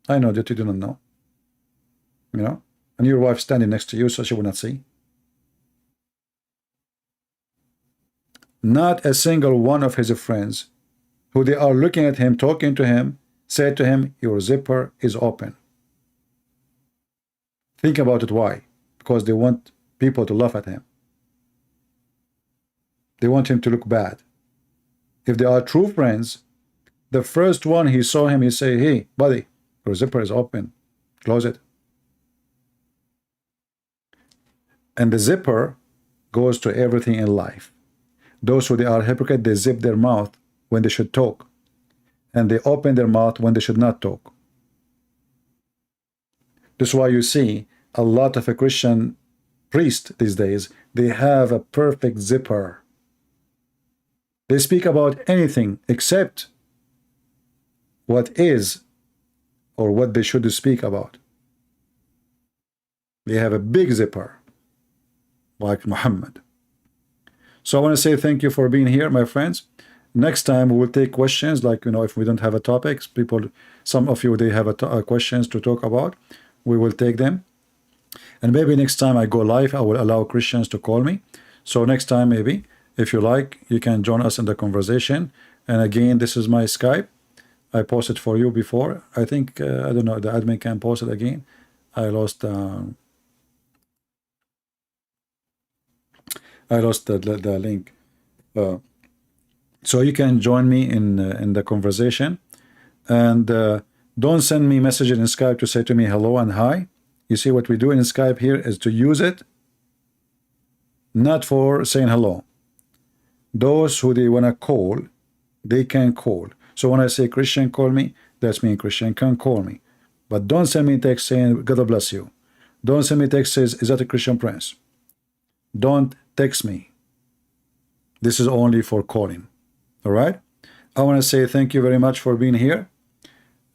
I know that you do not know. You know? And your wife standing next to you, so she will not see. Not a single one of his friends who they are looking at him, talking to him, said to him, your zipper is open. Think about it. Why? Because they want people to laugh at him. They want him to look bad. If they are true friends, the first one he saw him, he say, hey, buddy, your zipper is open. Close it. And the zipper goes to everything in life. Those who they are hypocrite, they zip their mouth when they should talk. And they open their mouth when they should not talk. This is why you see a lot of a Christian priest these days, they have a perfect zipper. They speak about anything except what is or what they should speak about. They have a big zipper, like Muhammad. So I want to say thank you for being here, my friends. Next time we will take questions, like, you know, if we don't have a topic, people, some of you, they have questions to talk about, we will take them. And maybe next time I go live, I will allow Christians to call me. So next time, maybe, if you like, you can join us in the conversation. And again, this is my Skype. I posted for you before. I think, I don't know, the admin can post it again. I lost the link. So you can join me in the conversation. And don't send me messages in Skype to say to me hello and hi. You see, what we do in Skype here is to use it not for saying hello. Those who they want to call, they can call. So when I say Christian call me, that's mean Christian can call me. But don't send me text saying God bless you. Don't send me text says, is that a Christian prince? Don't text me. This is only for calling. All right? I want to say thank you very much for being here.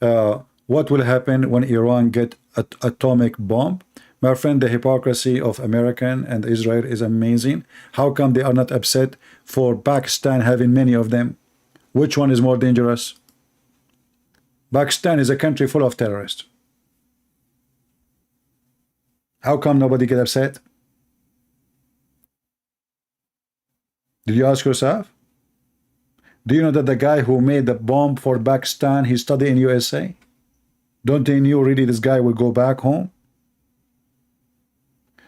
What will happen when Iran get an atomic bomb? My friend, the hypocrisy of American and Israel is amazing. How come they are not upset for Pakistan having many of them? Which one is more dangerous? Pakistan is a country full of terrorists. How come nobody get upset? Did you ask yourself? Do you know that the guy who made the bomb for Pakistan, he studied in USA? Don't they knew really this guy will go back home?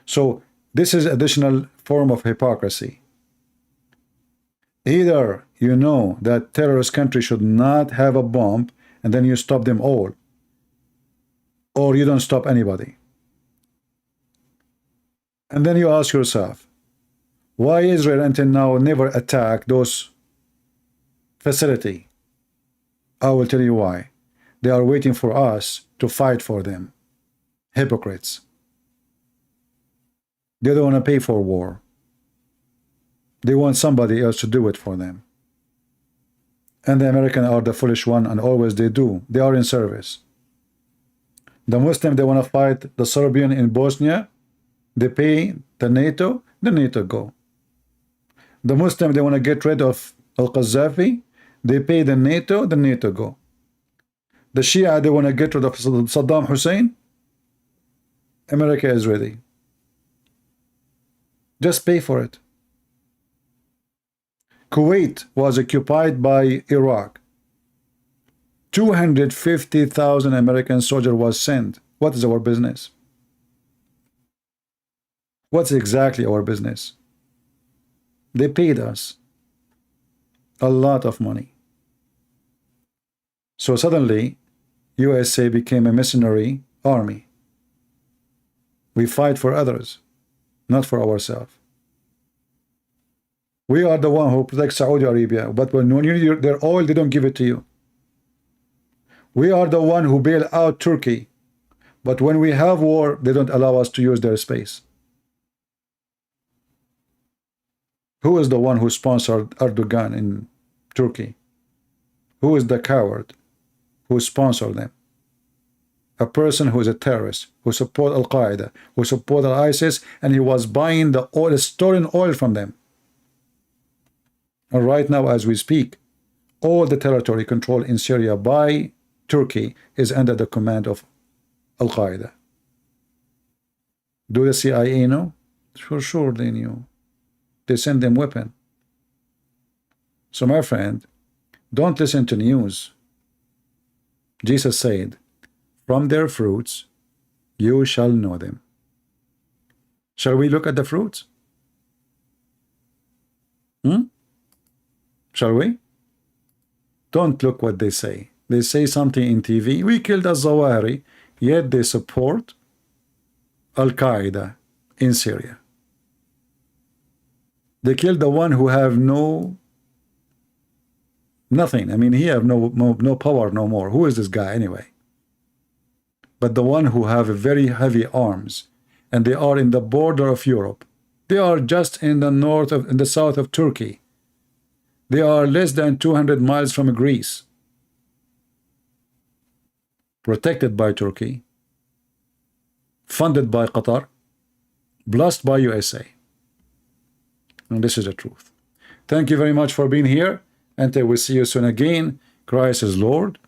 So this is additional form of hypocrisy. Either you know that terrorist country should not have a bomb and then you stop them all, or you don't stop anybody. And then you ask yourself, why Israel until now never attacked those facilities? I will tell you why. They are waiting for us to fight for them. Hypocrites. They don't want to pay for war. They want somebody else to do it for them. And the Americans are the foolish one, and always they do. They are in service. The Muslims, they want to fight the Serbian in Bosnia. They pay the NATO go. The Muslims, they want to get rid of Al-Qaddafi. They pay the NATO go. The Shia, they want to get rid of Saddam Hussein. America is ready. Just pay for it. Kuwait was occupied by Iraq. 250,000 American soldiers was sent. What is our business? What's exactly our business? They paid us a lot of money. So suddenly, USA became a mercenary army. We fight for others, not for ourselves. We are the one who protects Saudi Arabia, but when you need their oil, they don't give it to you. We are the one who bail out Turkey, but when we have war, they don't allow us to use their space. Who is the one who sponsored Erdogan in Turkey? Who is the coward who sponsored them? A person who is a terrorist, who support Al-Qaeda, who support ISIS, and he was buying the oil, stolen oil from them. And right now, as we speak, all the territory controlled in Syria by Turkey is under the command of Al-Qaeda. Do the CIA know? For sure they knew. They send them weapons. So my friend, don't listen to news. Jesus said, from their fruits you shall know them. Shall we look at the fruits? Shall we? Don't look what they say. They say something in TV. We killed al-Zawahiri, yet they support Al-Qaeda in Syria. They killed the one who have nothing. I mean, he have no power no more. Who is this guy anyway? But the one who have very heavy arms, and they are in the border of Europe. They are just in the south of Turkey. They are less than 200 miles from Greece. Protected by Turkey, funded by Qatar, blessed by USA. And this is the truth. Thank you very much for being here. Until we see you soon again. Christ is Lord,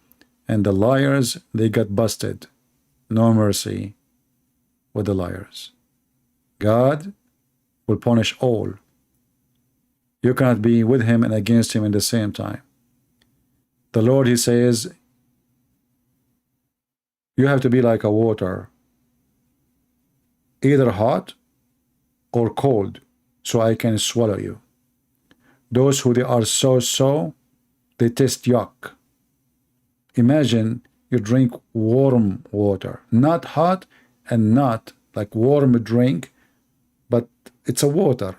and the liars, they got busted. No mercy with the liars. God will punish all. You cannot be with him and against him in the same time. The Lord, he says, you have to be like a water, either hot or cold, so I can swallow you. Those who they are so, they taste yuck. Imagine you drink warm water, not hot and not like warm drink, but it's a water.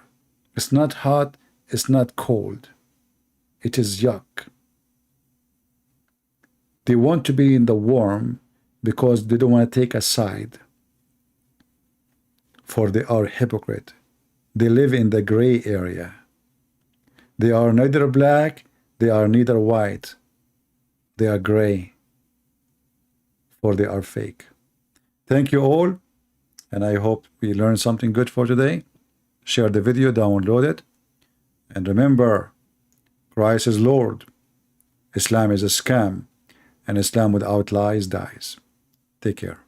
It's not hot, it's not cold. It is yuck. They want to be in the warm because they don't want to take a side. For they are hypocrite. They live in the gray area. They are neither black, they are neither white. They are gray. For they are fake. Thank you all, and I hope we learned something good for today. Share the video, download it, and remember, Christ is Lord. Islam is a scam, and Islam without lies dies. Take care.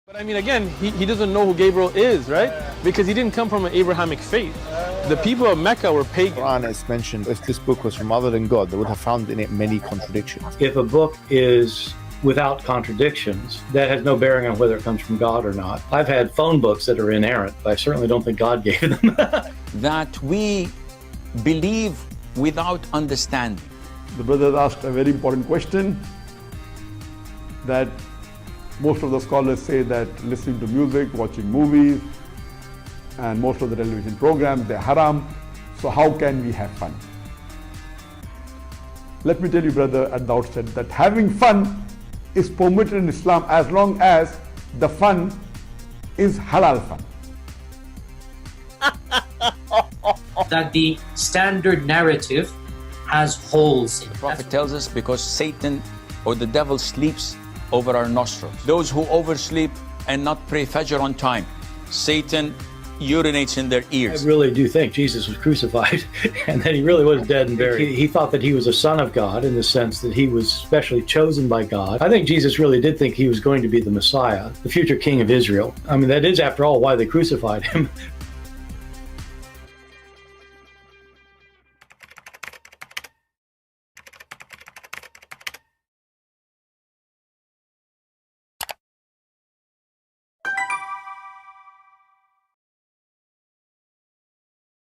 But I mean, again, he doesn't know who Gabriel is, right? Because he didn't come from an Abrahamic faith. The people of Mecca were The pagan. Quran is mentioned, if this book was from other than God, they would have found in it many contradictions. If a book is without contradictions, that has no bearing on whether it comes from God or not. I've had phone books that are inerrant, but I certainly don't think God gave them. That we believe without understanding. The brother asked a very important question, that most of the scholars say that listening to music, watching movies, and most of the television programs, they're haram. So how can we have fun? Let me tell you, brother, at the outset that having fun is permitted in Islam as long as the fun is halal fun. That the standard narrative has holes in it. The Prophet tells us because Satan or the devil sleeps over our nostrils. Those who oversleep and not pray Fajr on time, Satan urinates in their I ears. really do think Jesus was crucified and that he really was dead and buried. He thought that he was a son of God in the sense that he was specially chosen by God. I think Jesus really did think he was going to be the Messiah, the future king of Israel. I mean, that is, after all, why they crucified him,